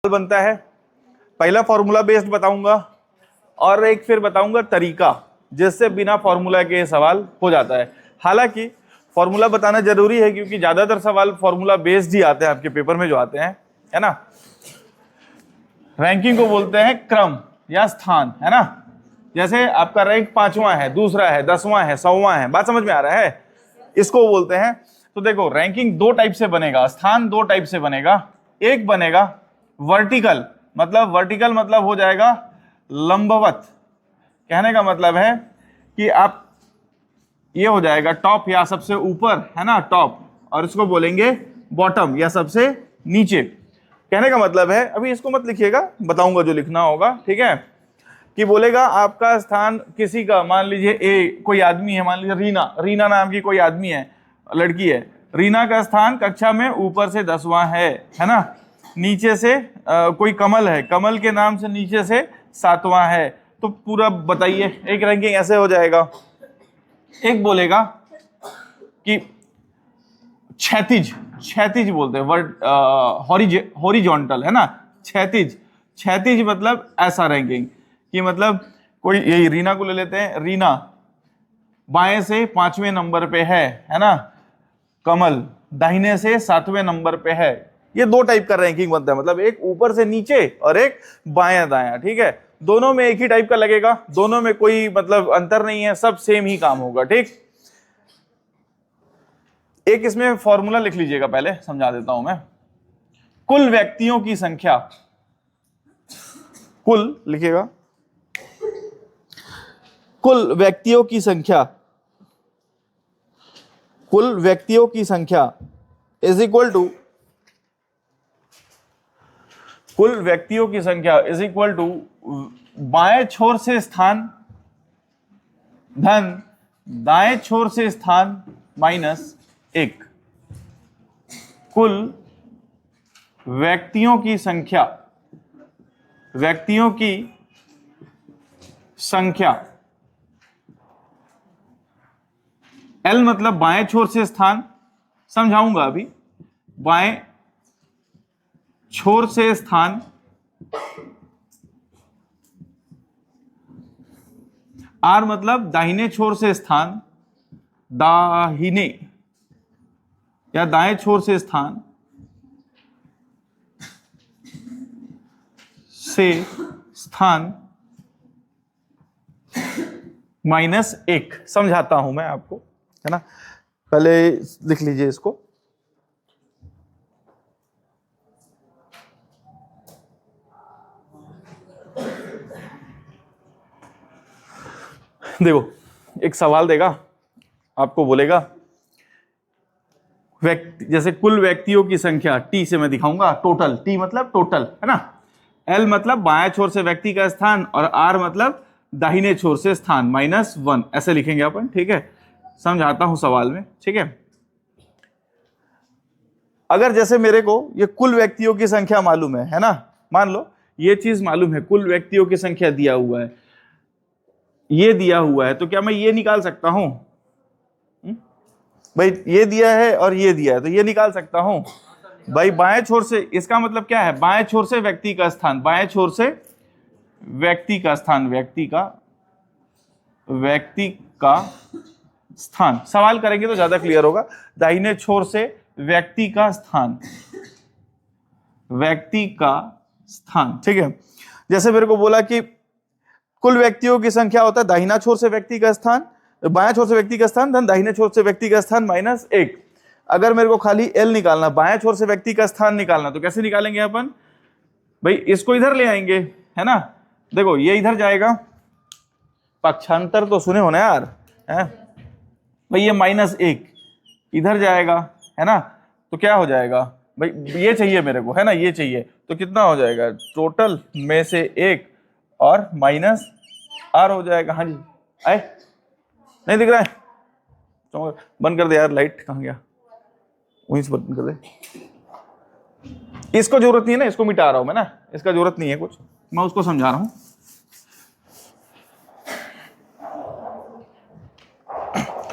बनता है। पहला फॉर्मूला बेस्ड बताऊंगा और एक फिर बताऊंगा तरीका जिससे बिना फॉर्मूला के सवाल हो जाता है। हालांकि फॉर्मूला बताना जरूरी है क्योंकि ज्यादातर सवाल फॉर्मूला बेस्ड ही आते हैं आपके पेपर में जो आते हैं, है ना। रैंकिंग को बोलते हैं क्रम या स्थान, है ना। जैसे आपका रैंक 5वां है, दूसरा है, 10वां है, 100वां है, बात समझ में आ रहा है, इसको बोलते हैं। तो देखो रैंकिंग दो टाइप से बनेगा, स्थान दो टाइप से बनेगा। एक बनेगा वर्टिकल, मतलब हो जाएगा लंबवत। कहने का मतलब है कि आप ये हो जाएगा टॉप या सबसे ऊपर, है ना, टॉप, और इसको बोलेंगे बॉटम या सबसे नीचे। कहने का मतलब है, अभी इसको मत लिखिएगा, बताऊंगा जो लिखना होगा, ठीक है। कि बोलेगा आपका स्थान किसी का, मान लीजिए कोई आदमी है, मान लीजिए रीना नाम की कोई आदमी है, लड़की है। रीना का स्थान कक्षा में ऊपर से 10वां है ना। नीचे से कोई कमल है, कमल के नाम से नीचे से 7वां है। तो पूरा बताइए, एक रैंकिंग ऐसे हो जाएगा। एक बोलेगा कि क्षैतिज बोलते हैं वर्ड, हॉरिजॉन्टल, है ना। क्षैतिज मतलब ऐसा रैंकिंग कि मतलब कोई, यही रीना को ले लेते हैं। रीना बाएं से 5वें नंबर पे है ना। कमल दाहिने से 7वें नंबर पे है। ये दो टाइप का रैंकिंग बनता है, मतलब एक ऊपर से नीचे और एक बायां दायां, ठीक है। दोनों में एक ही टाइप का लगेगा, दोनों में कोई मतलब अंतर नहीं है, सब सेम ही काम होगा, ठीक। एक इसमें फॉर्मूला लिख लीजिएगा, पहले समझा देता हूं मैं। कुल व्यक्तियों की संख्या, कुल लिखिएगा, कुल व्यक्तियों की संख्या, कुल व्यक्तियों की संख्या इज इक्वल टू, कुल व्यक्तियों की संख्या इज इक्वल टू बाएं छोर से स्थान धन दाएं छोर से स्थान माइनस 1। कुल व्यक्तियों की संख्या, व्यक्तियों की संख्या, L मतलब बाएं छोर से स्थान, समझाऊंगा अभी। बाएं छोर से स्थान, R मतलब दाहिने छोर से स्थान, दाहिने या दाएं छोर से स्थान से स्थान माइनस 1। समझाता हूं मैं आपको, है ना। पहले लिख लीजिए इसको। देखो एक सवाल देगा आपको, बोलेगा जैसे कुल व्यक्तियों की संख्या, टी से मैं दिखाऊंगा, टोटल, टी मतलब टोटल, है ना। एल मतलब बाएं छोर से व्यक्ति का स्थान और आर मतलब दाहिने छोर से स्थान माइनस 1, ऐसे लिखेंगे अपन, ठीक है। समझाता हूं सवाल में, ठीक है। अगर जैसे मेरे को ये कुल व्यक्तियों की संख्या मालूम है ना, मान लो ये चीज मालूम है, कुल व्यक्तियों की संख्या दिया हुआ है, ये दिया हुआ है, तो क्या मैं ये निकाल सकता हूं? भाई ये दिया है और ये दिया है, तो ये निकाल सकता हूं भाई। बाएं छोर से, इसका मतलब क्या है, बाएं छोर से व्यक्ति का स्थान, बाएं छोर से व्यक्ति का स्थान, व्यक्ति का स्थान। सवाल करेंगे तो ज्यादा क्लियर होगा। दाहिने छोर से व्यक्ति का स्थान, व्यक्ति का स्थान, ठीक है। जैसे मेरे को बोला कि कुल व्यक्तियों की संख्या होता है दाहिना छोर से व्यक्ति का स्थान, बायां छोर से व्यक्ति का स्थान धन दाहिने छोर से व्यक्ति का स्थान माइनस 1। अगर मेरे को खाली एल निकालना, बायां छोर से व्यक्ति का स्थान निकालना, तो कैसे निकालेंगे अपन? भाई इसको इधर ले आएंगे, है ना। देखो ये इधर जाएगा, पक्षांतर तो सुने हो ना यार, है भाई। ये माइनस 1 इधर जाएगा, है ना। तो क्या हो जाएगा भाई, ये चाहिए मेरे को, है ना, ये चाहिए, तो कितना हो जाएगा, टोटल में से 1 और माइनस आर हो जाएगा। हाँ जी, आए नहीं दिख रहा है, तो बंद कर दे यार, लाइट कहाँ गया, वहीं से बंद कर दे। इसको जरूरत नहीं है ना, इसको मिटा रहा हूं मैं ना, इसका जरूरत नहीं है कुछ, मैं उसको समझा रहा हूं।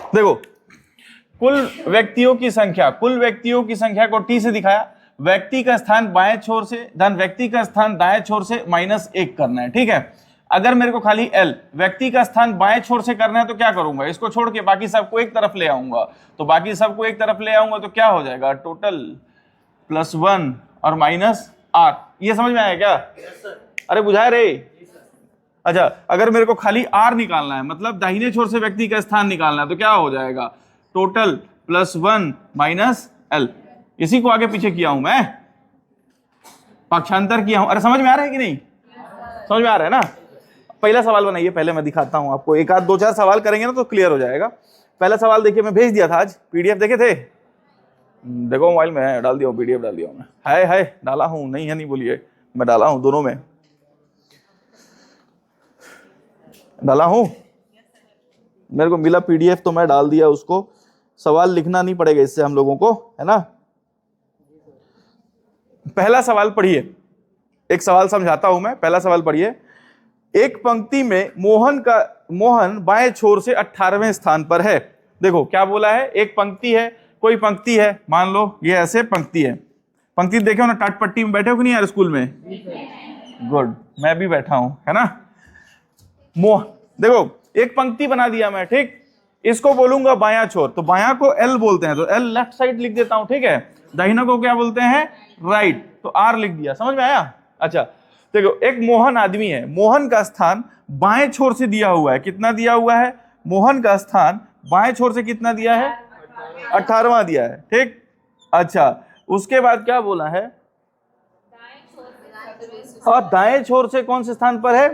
देखो कुल व्यक्तियों की संख्या, कुल व्यक्तियों की संख्या को टी से दिखाया, व्यक्ति का स्थान बाएं छोर से धन व्यक्ति का स्थान दाएं छोर से -1 करना है, ठीक है। अगर मेरे को खाली L व्यक्ति का स्थान बाएं छोर से करना है तो क्या करूंगा, इसको छोड़ के बाकी सबको एक तरफ ले आऊंगा, तो बाकी सबको एक तरफ ले आऊंगा तो क्या हो जाएगा, टोटल +1 और -r। ये समझ में आया क्या? अरे बुझाए रे। अच्छा, अगर मेरे को खाली r निकालना है, मतलब दाहिने छोर से व्यक्ति का स्थान निकालना है, तो क्या हो जाएगा, टोटल +1 -l। इसी को आगे पीछे किया हूं मैं, पक्षांतर किया हूं। अरे समझ में आ रहा है कि नहीं? समझ में आ रहा है ना? पहला सवाल बनाइए, पहले मैं दिखाता हूं आपको, एक आध दो चार सवाल करेंगे ना तो क्लियर हो जाएगा। पहला सवाल देखिए, मैं भेज दिया था आज, पीडीएफ देखे थे? देखो मोबाइल में डाल दिया हूं, पीडीएफ डाल दिया हूं मैं। है डाला हूं, नहीं है नहीं बोलिए, मैं डाला हूं, दोनों में डाला हूं। मेरे को मिला पीडीएफ तो मैं डाल दिया उसको, सवाल लिखना नहीं पड़ेगा इससे हम लोगों को, है ना। पहला सवाल पढ़िए, एक सवाल समझाता हूं मैं। पहला सवाल पढ़िए, एक पंक्ति में मोहन बाएं छोर से 18वें स्थान पर है। देखो क्या बोला है, एक पंक्ति है, कोई पंक्ति है, मान लो ये ऐसे पंक्ति है। पंक्ति देखे हो ना, टाट पट्टी में बैठे हो कि नहीं यार स्कूल में? गुड, मैं भी बैठा हूं, है ना। देखो एक पंक्ति बना दिया मैं, ठीक। इसको बोलूंगा बायां छोर, तो बायां को L बोलते हैं, तो L लेफ्ट साइड लिख देता हूं, ठीक है। दाहिना को क्या बोलते हैं, राइट, तो R लिख दिया। समझ में आया? अच्छा देखो, एक मोहन आदमी है, मोहन का स्थान बाएं छोर से दिया हुआ है। कितना दिया हुआ है? मोहन का स्थान बाएं छोर से कितना दिया है? 18वां दिया है, ठीक। अच्छा, उसके बाद क्या बोला है, और दाएं छोर से कौन से स्थान पर है?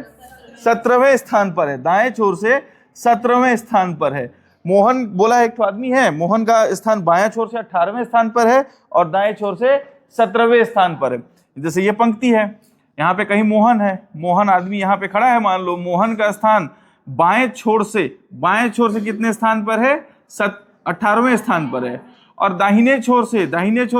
17वें स्थान पर है। दाएं छोर से 17वें स्थान पर है। मोहन बोला है, एक तो आदमी है, मोहन का स्थान बाएं छोर से 18वें स्थान पर है और दाएं छोर से 17वें स्थान पर है। जैसे ये पंक्ति है, यहाँ पे कहीं मोहन है, मोहन आदमी यहाँ पे खड़ा है, मान लो मोहन का स्थान बाएं छोर से कितने स्थान पर है? 18वें स्थान पर है। और दाहिने छोर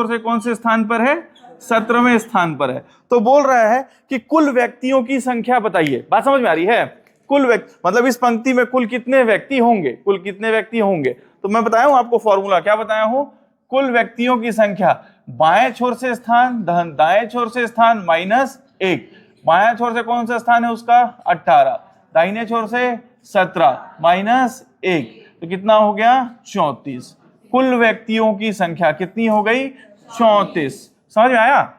से कौन से स्थान पर है? 17वें स्थान पर है। तो बोल रहा है कि कुल व्यक्तियों की संख्या बताइए। बात समझ में आ रही है? कुल व्यक्ति मतलब इस पंक्ति में कुल कितने व्यक्ति होंगे, कुल कितने व्यक्ति होंगे। तो मैं बताया हूं आपको फॉर्मूला, क्या बताया हूं? कुल व्यक्तियों की संख्या, बाएं छोर से स्थान दाएं छोर से स्थान -1। बाएं छोर से कौन सा स्थान है उसका? 18। दाहिने छोर से 17 -1, तो कितना हो गया? 34। कुल व्यक्तियों की संख्या कितनी हो गई? 34। समझ में आया?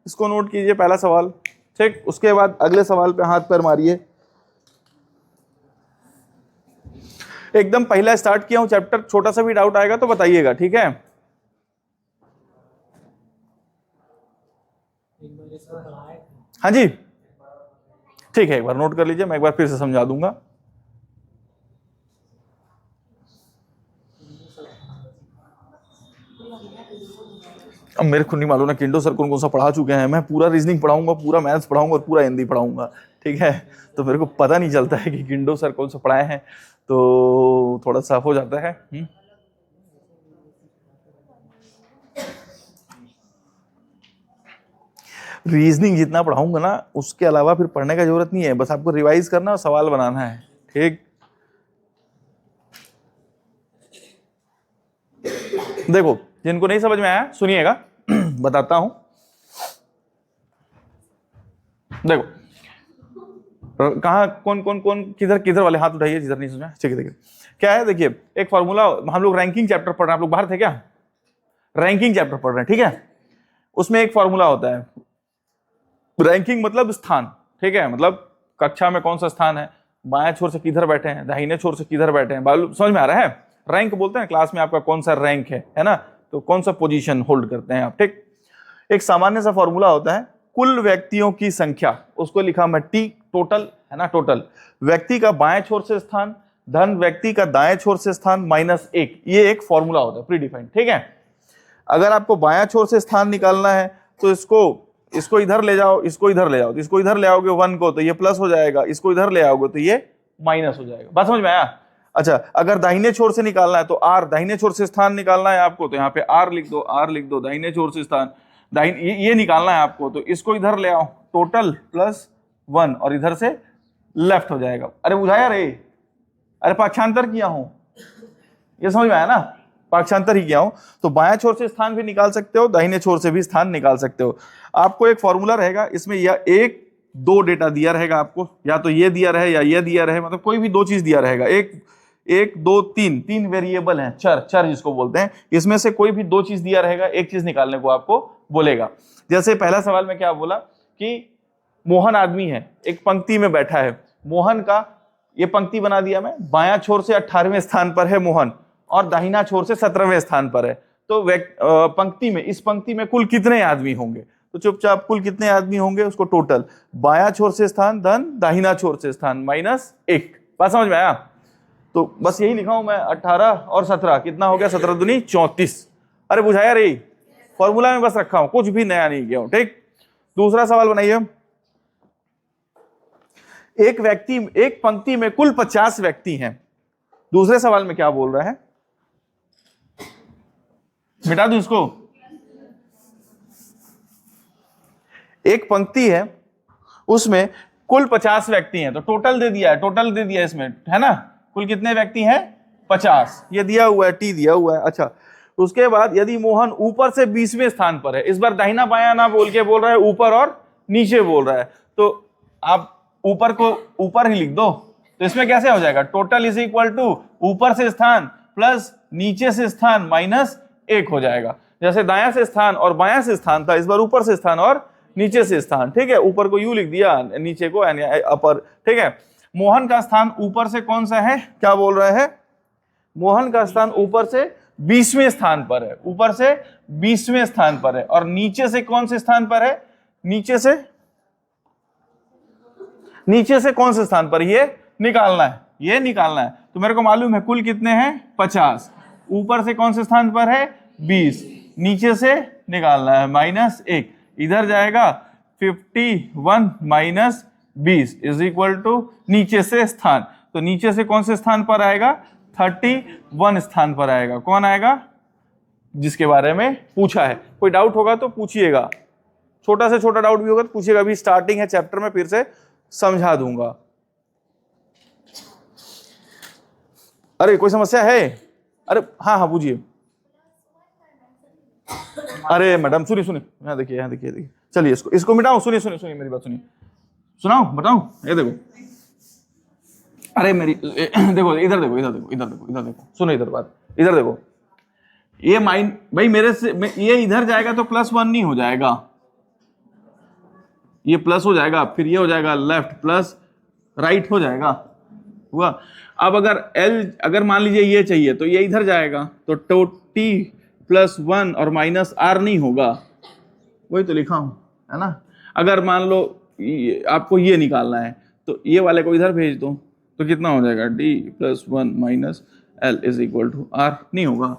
इसको नोट कीजिए, पहला सवाल, ठीक। उसके बाद अगले सवाल पे हाथ पैर मारिए। एकदम पहला स्टार्ट किया हूं चैप्टर, छोटा सा भी डाउट आएगा तो बताइएगा, ठीक है। हाँ जी, ठीक है, एक बार नोट कर लीजिए, मैं एक बार फिर से समझा दूंगा। अब मेरे को नहीं मालूम ना किंडो सर कौन कौन सा पढ़ा चुके हैं। मैं पूरा रीजनिंग पढ़ाऊंगा, पूरा मैथ्स पढ़ाऊंगा और पूरा हिंदी पढ़ाऊंगा, ठीक है। तो मेरे को पता नहीं चलता है कि किंडो सर कौन सा पढ़ाए हैं, तो थोड़ा सा हो जाता है। रीजनिंग जितना पढ़ाऊंगा ना, उसके अलावा फिर पढ़ने का जरूरत नहीं है, बस आपको रिवाइज करना और सवाल बनाना है, ठीक। देखो जिनको नहीं समझ में आया सुनिएगा, बताता हूं। देखो कहा कौन किधर वाले हाथ उठाइए जिधर नहीं समझ में। ठीक है, देखिए क्या है, देखिए एक फॉर्मूला, हम लोग रैंकिंग चैप्टर पढ़ रहे हैं, आप लोग बाहर थे क्या? रैंकिंग चैप्टर पढ़ रहे हैं, ठीक है। उसमें एक फॉर्मूला होता है, रैंकिंग मतलब स्थान, ठीक है। मतलब कक्षा में कौन सा स्थान है, बाएं छोर से किधर बैठे हैं, दाहिने छोर से किधर बैठे हैं, समझ में आ रहा है? रैंक बोलते हैं क्लास में आपका कौन सा रैंक है ना, तो कौन सा पोजीशन होल्ड करते हैं आप, ठीक। एक सामान्य सा फॉर्मूला होता है, कुल व्यक्तियों की संख्या, उसको लिखा मैं टी, टोटल है ना, टोटल। व्यक्ति का बाएं छोर से स्थान धन व्यक्ति का दाएं छोर से स्थान -1, ये एक फॉर्मूला होता है, प्री डिफाइंड, ठीक है। अगर आपको बायां छोर से स्थान निकालना है तो इसको इधर ले जाओ, इसको इधर ले जाओ, इसको इधर ले आओगे 1 को तो ये प्लस हो जाएगा, इसको इधर ले आओगे तो ये माइनस हो जाएगा। बात समझ में आया? अच्छा, अगर दाहिने छोर से निकालना है तो R, दाहिने छोर से स्थान निकालना है आपको तो यहाँ पे R लिख दो, दाहिने छोर से स्थान ये निकालना है आपको, तो इसको इधर ले आओ, टोटल +1 और इधर से लेफ्ट हो जाएगा। अरे बुझाया रे, अरे पक्षांतर किया हूं, ये समझ में आया ना? पाक्षांतर ही किया हूं। तो बाएं छोर से स्थान भी निकाल सकते हो, दाहिने छोर से भी स्थान निकाल सकते हो। आपको एक फॉर्मूला रहेगा, इसमें या एक दो डेटा दिया रहेगा आपको, या तो ये दिया रहे या ये दिया रहे, मतलब कोई भी दो चीज दिया रहेगा। एक दो तीन वेरिएबल हैं, चर जिसको बोलते हैं। इसमें से कोई भी दो चीज दिया रहेगा, एक चीज निकालने को आपको बोलेगा। जैसे पहला सवाल में क्या बोला कि मोहन आदमी है, एक पंक्ति में बैठा है। मोहन का ये पंक्ति बना दिया मैं, बायां छोर से 18वें स्थान पर है मोहन और दाहिना छोर से 17वें स्थान पर है। तो पंक्ति में, इस पंक्ति में कुल कितने आदमी होंगे? तो चुपचाप कुल कितने आदमी होंगे उसको टोटल, बायां छोर से स्थान धन दाहिना छोर से स्थान -1। बात समझ में आया? तो बस यही लिखा हूं मैं, 18 और 17 कितना हो गया, 17 दूनी 34। अरे बुझाया रे, फॉर्मूला में बस रखा हूं, कुछ भी नया नहीं किया हूं। ठीक, दूसरा सवाल बनाइए। एक पंक्ति में कुल 50 व्यक्ति हैं। दूसरे सवाल में क्या बोल रहा है, मिटा दूं इसको। एक पंक्ति है, उसमें कुल 50 व्यक्ति हैं, तो टोटल दे दिया है, टोटल दे दिया इसमें, है ना? कुल कितने व्यक्ति हैं? 50। ये दिया हुआ है, टी दिया हुआ है। अच्छा, उसके बाद यदि मोहन ऊपर से 20वें स्थान पर है, इस बार दाहिना बायां ना बोल के बोल रहा है, ऊपर और नीचे बोल रहा है, तो आप ऊपर को ऊपर ही लिख दो। तो इसमें कैसे हो जाएगा, टोटल इज इक्वल टू ऊपर से स्थान प्लस नीचे से स्थान -1 हो जाएगा। जैसे दायां से स्थान और बायां से स्थान था, इस बार ऊपर से स्थान और नीचे से स्थान। ठीक है, ऊपर को यू लिख दिया, नीचे को अपर। ठीक है, मोहन का स्थान ऊपर से कौन सा है, क्या बोल रहा है? मोहन का स्थान ऊपर से 20वें स्थान पर है, ऊपर से 20वें स्थान पर है, और नीचे से कौन से स्थान पर है? नीचे से कौन से स्थान पर? ये निकालना है, ये निकालना है। तो मेरे को मालूम है कुल कितने हैं, 50। ऊपर से कौन से स्थान पर है, 20। नीचे से निकालना है -1, इधर जाएगा 51 - 20 इज इक्वल टू नीचे से स्थान। तो नीचे से कौन से स्थान पर आएगा, 31 स्थान पर आएगा। कौन आएगा? जिसके बारे में पूछा है। कोई डाउट होगा तो पूछिएगा, छोटा से छोटा डाउट भी होगा तो पूछिएगा। अभी स्टार्टिंग है चैप्टर में, फिर से समझा दूंगा। अरे कोई समस्या है? अरे हाँ पूछिए। अरे मैडम सुनिए, यहाँ देखिए, चलिए इसको मिटाओ। सुनिए मेरी बात सुनिए, सुनाओ, बताऊं? ये देखो, अरे मेरी देखो, इधर देखो, सुनो इधर बात, इधर देखो। ये भाई मेरे से ये इधर जाएगा तो +1 नहीं हो जाएगा, ये प्लस हो जाएगा, फिर ये हो जाएगा लेफ्ट प्लस राइट हो जाएगा, हुआ। अब अगर मान लीजिए ये चाहिए तो ये इधर जाएगा, तो t +1 और -r नहीं होगा, वही तो लिखा हूं, है ना? अगर मान लो आपको ये निकालना है तो ये वाले को इधर भेज दो, तो कितना हो जाएगा, d +1 - l is equal to r नहीं होगा।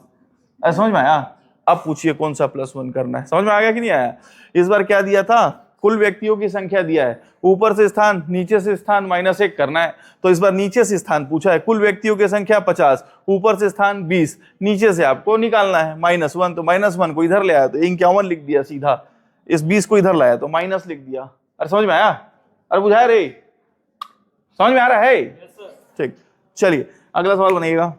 ऐसा समझ में आया? अब पूछिए कौन सा +1 करना है, समझ में आ गया कि नहीं आया? इस बार क्या दिया था, कुल व्यक्तियों की संख्या दिया है, ऊपर से स्थान नीचे से स्थान -1 करना है। तो इस बार नीचे से स्थान पूछा है, कुल व्यक्तियों की संख्या 50, ऊपर से स्थान 20, नीचे से आपको निकालना है -1। तो -1 को इधर ले आया तो 51 लिख दिया सीधा, इस 20 को इधर लाया तो माइनस लिख दिया। अरे समझ में आया? अरे बुझाया रे, समझ में आ रहा है? ठीक, चलिए अगला सवाल बनाइएगा।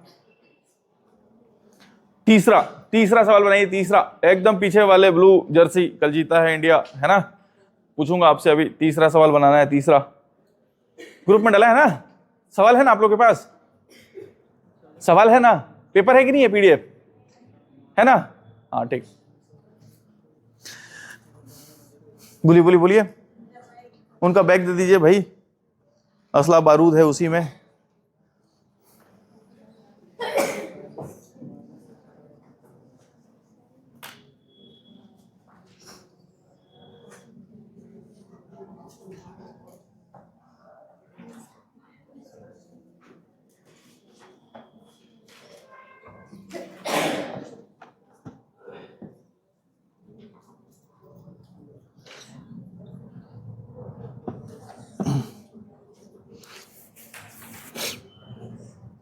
तीसरा सवाल बनाइए, तीसरा एकदम पीछे वाले ब्लू जर्सी, कल जीता है इंडिया, है ना? पूछूंगा आपसे अभी, तीसरा सवाल बनाना है। तीसरा ग्रुप में डाला है ना? सवाल है ना आप लोग के पास? सवाल है ना? पेपर है कि नहीं है? PDF है ना? हाँ ठीक, बोलिए। उनका बैग दे दीजिए भाई, असला बारूद है उसी में।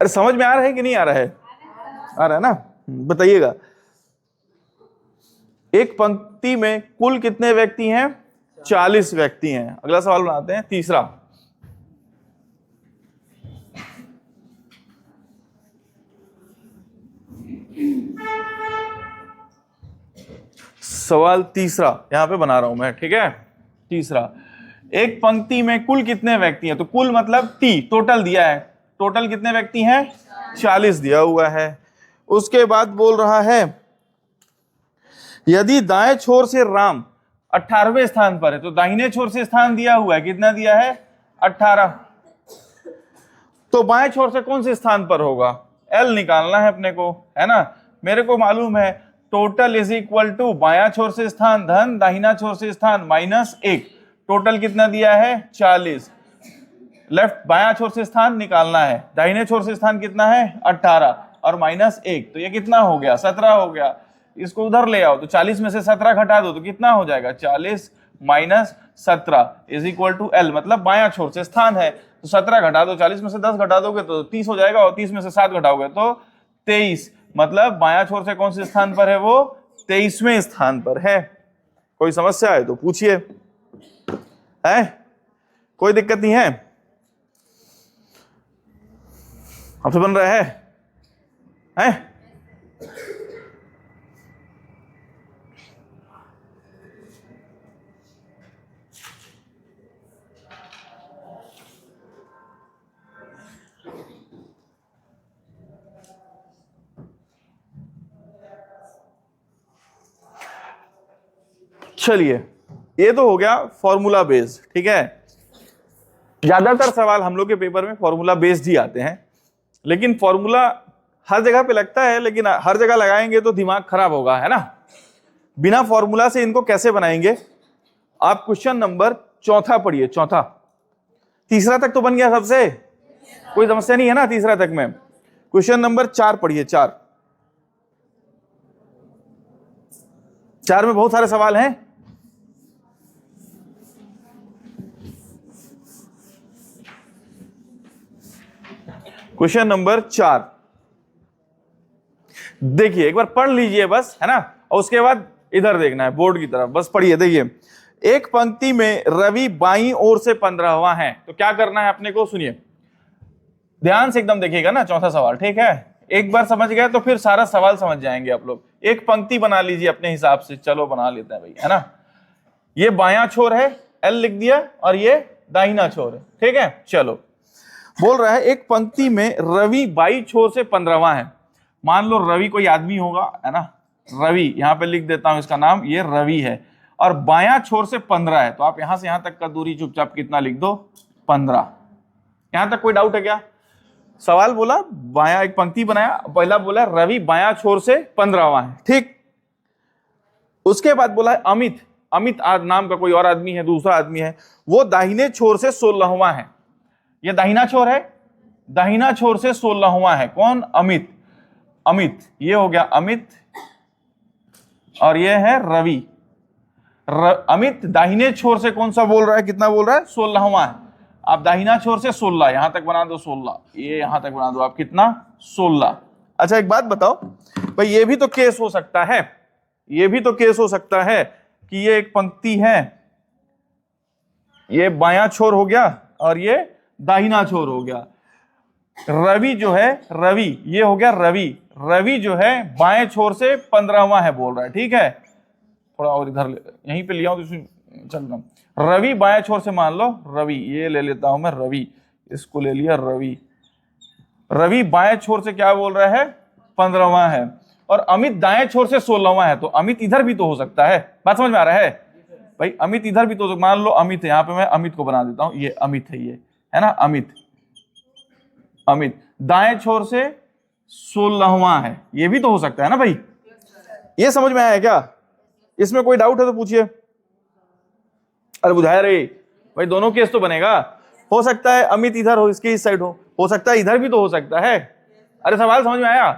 अरे समझ में आ रहा है कि नहीं आ रहा है? आ रहा है ना? बताइएगा। एक पंक्ति में कुल कितने व्यक्ति हैं? 40 व्यक्ति हैं। अगला सवाल बनाते हैं, तीसरा। सवाल तीसरा यहां पे बना रहा हूं मैं, ठीक है। तीसरा, एक पंक्ति में कुल कितने व्यक्ति हैं? तो कुल मतलब टोटल दिया है, टोटल कितने व्यक्ति हैं? 40 दिया हुआ है। उसके बाद बोल रहा है यदि दाएं छोर से राम 18वें स्थान पर है, तो दाहिने छोर से स्थान दिया हुआ है, कितना दिया है? 18। तो बाएं छोर से कौन से स्थान पर होगा? एल निकालना है अपने को, है ना। मेरे को मालूम है टोटल इज इक्वल टू बायां छोर से स्थान धन दाहिना छोर से स्थान -1। टोटल कितना दिया है? 40। लेफ्ट बायां छोर से स्थान निकालना है, दाहिने छोर से स्थान कितना है? 18 और -1, तो ये कितना हो गया? 17 हो गया। इसको उधर ले आओ तो 40 में से 17 घटा दो तो कितना हो जाएगा? 40 - 17 इज इक्वल टू एल, मतलब बायां छोर से स्थान है। तो 17 घटा दो, 40 में से 10 घटा दोगे तो 30 हो जाएगा, और 30 में से 7 घटाओगे तो 23। मतलब बायां छोर से कौन से स्थान पर है? वो 23वें स्थान पर है। कोई समस्या है तो पूछिए, है? कोई दिक्कत नहीं है? आपसे बन रहा है? चलिए, ये तो हो गया फॉर्मूला बेस्ड, ठीक है। ज्यादातर सवाल हम लोग के पेपर में फॉर्मूला बेस्ड ही आते हैं, लेकिन फॉर्मूला हर जगह पे लगता है, लेकिन हर जगह लगाएंगे तो दिमाग खराब होगा, है ना। बिना फॉर्मूला से इनको कैसे बनाएंगे? आप क्वेश्चन नंबर 4 पढ़िए, 4। तीसरा तक तो बन गया सबसे, कोई समस्या नहीं है ना तीसरा तक में। क्वेश्चन नंबर 4 पढ़िए, 4 में बहुत सारे सवाल हैं। क्वेश्चन नंबर 4 देखिए, एक बार पढ़ लीजिए बस, है ना, और उसके बाद इधर देखना है बोर्ड की तरफ, बस पढ़िए। देखिए, एक पंक्ति में रवि बाईं ओर से 15वां है, तो क्या करना है अपने को? सुनिए ध्यान से एकदम देखिएगा ना, चौथा सवाल, ठीक है। एक बार समझ गए तो फिर सारा सवाल समझ जाएंगे आप लोग। एक पंक्ति बना लीजिए अपने हिसाब से, चलो बना लेते हैं भाई, है ना। ये बायां छोर है, एल लिख दिया, और ये दाहिना छोर है, ठीक है। चलो, बोल रहा है एक पंक्ति में रवि बाईं छोर से 15वां है। मान लो रवि कोई आदमी होगा, है ना, रवि, यहां पे लिख देता हूं इसका नाम, ये रवि है, और बायां छोर से 15 है, तो आप यहां से यहां तक का दूरी चुपचाप कितना लिख दो? 15। यहां तक कोई डाउट है क्या? सवाल बोला बायां, एक पंक्ति बनाया, पहला बोला रवि बायां छोर से 15वां है, ठीक। उसके बाद बोला है अमित, अमित नाम का कोई और आदमी है, दूसरा आदमी है, वो दाहिने छोर से 16वां है। ये दाहिना छोर है, दाहिना छोर से 16वां है। कौन? अमित। अमित, ये हो गया अमित, और ये है रवि। अमित दाहिने छोर से कौन सा बोल रहा है? कितना बोल रहा है? 16वां है। आप दाहिना छोर से 16, यहां तक बना दो 16, ये यहां तक बना दो आप, कितना? 16। अच्छा एक बात बताओ भाई, ये भी तो केस हो सकता है, ये भी तो केस हो सकता है कि ये एक पंक्ति है, ये बायां छोर हो गया और ये दाहिना छोर हो गया। रवि जो है, रवि, ये हो गया रवि, रवि जो है बाएं छोर से 15वां है बोल रहा है, ठीक है। थोड़ा और इधर यहीं पे लिया हूं तो चल रहा हूं। रवि बाएं छोर से, मान लो रवि, ये ले लेता हूं मैं रवि, इसको ले लिया रवि। रवि बाएं छोर से क्या बोल रहा है? 15वां है, और अमित दाएं छोर से 16वां है, तो अमित इधर भी तो हो सकता है। बात समझ में आ रहा है भाई? अमित इधर भी तो, मान लो अमित है, यहाँ पे मैं अमित को बना देता हूं, ये अमित है, ये है ना अमित। अमित दाएं छोर से 16वां है, ये भी तो हो सकता है ना भाई? ये समझ में आया क्या? इसमें कोई डाउट है तो पूछिए। अरे बुझाया रे भाई, दोनों केस तो बनेगा। हो सकता है अमित इधर हो, इसके इस साइड हो सकता है इधर भी तो हो सकता है। अरे सवाल समझ में आया?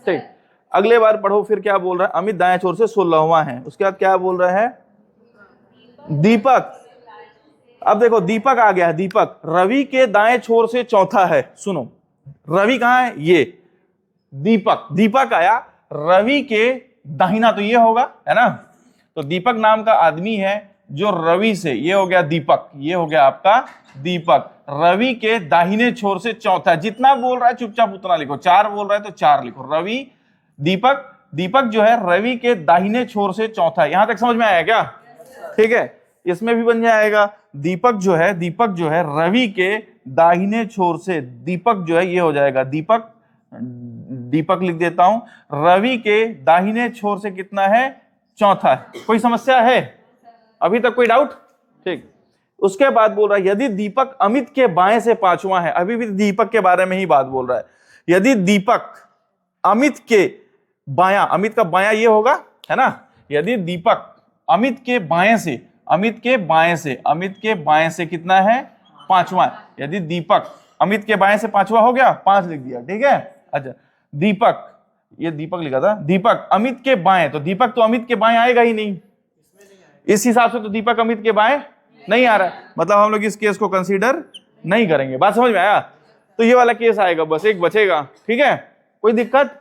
ठीक, अगले बार पढ़ो फिर क्या बोल रहा है। अमित दाएं छोर से 16वां है, उसके बाद क्या बोल रहा है? दीपक। अब देखो दीपक आ गया, दीपक रवि के दाएं छोर से चौथा है। सुनो, रवि कहां है? ये दीपक, दीपक आया रवि के दाहिना, तो ये होगा, है ना। तो दीपक नाम का आदमी है जो रवि से, ये हो गया दीपक, ये हो गया आपका दीपक, रवि के दाहिने छोर से चौथा। जितना बोल रहा है चुपचाप उतना लिखो, 4 बोल रहा है तो 4 लिखो। रवि, दीपक दीपक जो है रवि के दाहिने छोर से चौथा है। यहां तक समझ में आया क्या? ठीक है, इसमें भी बन जाएगा दीपक जो है रवि के दाहिने छोर से, दीपक जो है ये हो जाएगा दीपक लिख देता हूं, रवि के दाहिने छोर से कितना है? चौथा है। कोई समस्या है अभी तक? कोई डाउट? ठीक। उसके बाद बोल रहा है यदि दीपक अमित के बाएं से पांचवा है, अभी भी दीपक के बारे में ही बात बोल रहा है। यदि दीपक अमित के बायां, अमित का बायां ये होगा, है ना, यदि दीपक अमित के बाएं से कितना है? पांचवा। यदि दीपक अमित के बाएं से पांचवा हो गया, 5 लिख दिया, ठीक है। अच्छा, दीपक, ये दीपक लिखा था, दीपक अमित के बाएं, तो दीपक तो अमित के बाएं आएगा ही नहीं, इस हिसाब से तो दीपक अमित के बाएं नहीं आ रहा है, मतलब हम लोग इस केस को कंसीडर नहीं करेंगे। बात समझ में आया? तो ये वाला केस आएगा, बस एक बचेगा, ठीक है, कोई दिक्कत?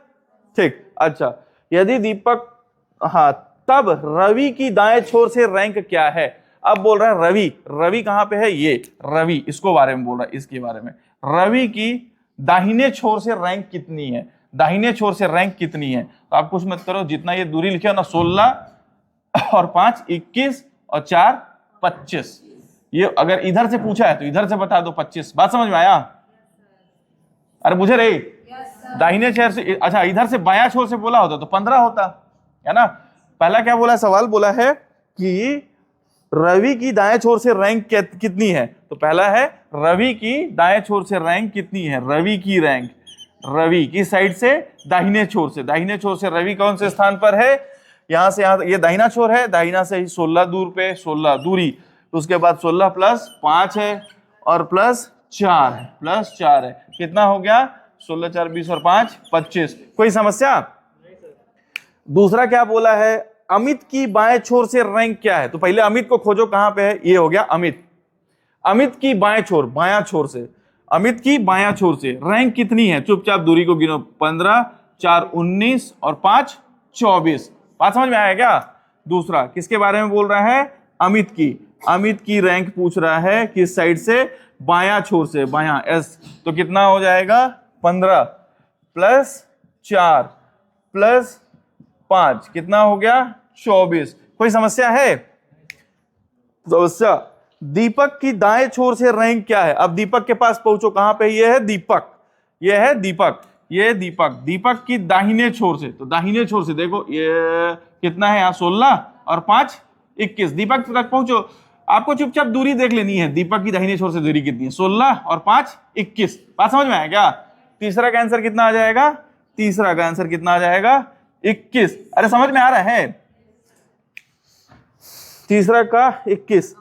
ठीक। अच्छा, यदि दीपक, हाँ, तब रवि की दाएं छोर से रैंक क्या है? अब बोल रहा है रवि कहां पे है? ये रवि, इसको बारे में बोल रहा है, इसके बारे में, रवि की दाहिने छोर से रैंक कितनी है? दाहिने छोर से रैंक कितनी है? तो आप कुछ मत करो, जितना ये दूरी लिखे ना, 16 और 5 21 और 4 25। ये अगर इधर से पूछा है तो इधर से बता दो 25। बात समझ में आया? अरे बुझे रे, दाहिने छोर से, अच्छा इधर से बायां छोर से बोला होता तो 15 होता, है ना। पहला क्या बोला? सवाल बोला है कि रवि की दाएं छोर से रैंक कितनी है, तो पहला है रवि की दाएं छोर से रैंक कितनी है? रवि की रैंक, रवि की साइड से दाहिने छोर से, दाहिने छोर से रवि कौन से स्थान पर है? यहां से यहां, ये दाहिना छोर है, दाहिना से 16 दूर पे, 16 दूरी, उसके बाद 16 प्लस 5 है और प्लस 4 है, कितना हो गया? 16 4 20 और 5 25। कोई समस्या? दूसरा क्या बोला है? अमित की बाएं छोर से रैंक क्या है? तो पहले अमित को खोजो, कहां पे है? ये हो गया अमित की बाएं छोर, बायां छोर से, अमित की बायां छोर से रैंक कितनी है? चुपचाप दूरी को गिनो, 15 4 19 और 5 24। बात समझ में आया क्या? दूसरा किसके बारे में बोल रहा है? अमित की रैंक पूछ रहा है, किस साइड से? बायां छोर से, बायां, एस, तो कितना हो जाएगा? 15 प्लस 4 प्लस 5, कितना हो गया? 24। कोई समस्या है? समस्या? दीपक की दाएं छोर से रैंक क्या है? अब दीपक के पास पहुंचो, कहां पे? ये है दीपक, दीपक की दाहिने छोर से, तो दाहिने छोर से देखो ये कितना है? यहाँ 16 और 5 21। दीपक तक पहुंचो, आपको चुपचाप दूरी देख लेनी है, दीपक की दाहिने छोर से दूरी कितनी है? 16 और 5 21। बात समझ में आया क्या? तीसरा का आंसर कितना आ जाएगा? 21। अरे समझ में आ रहा है? तीसरा का 21,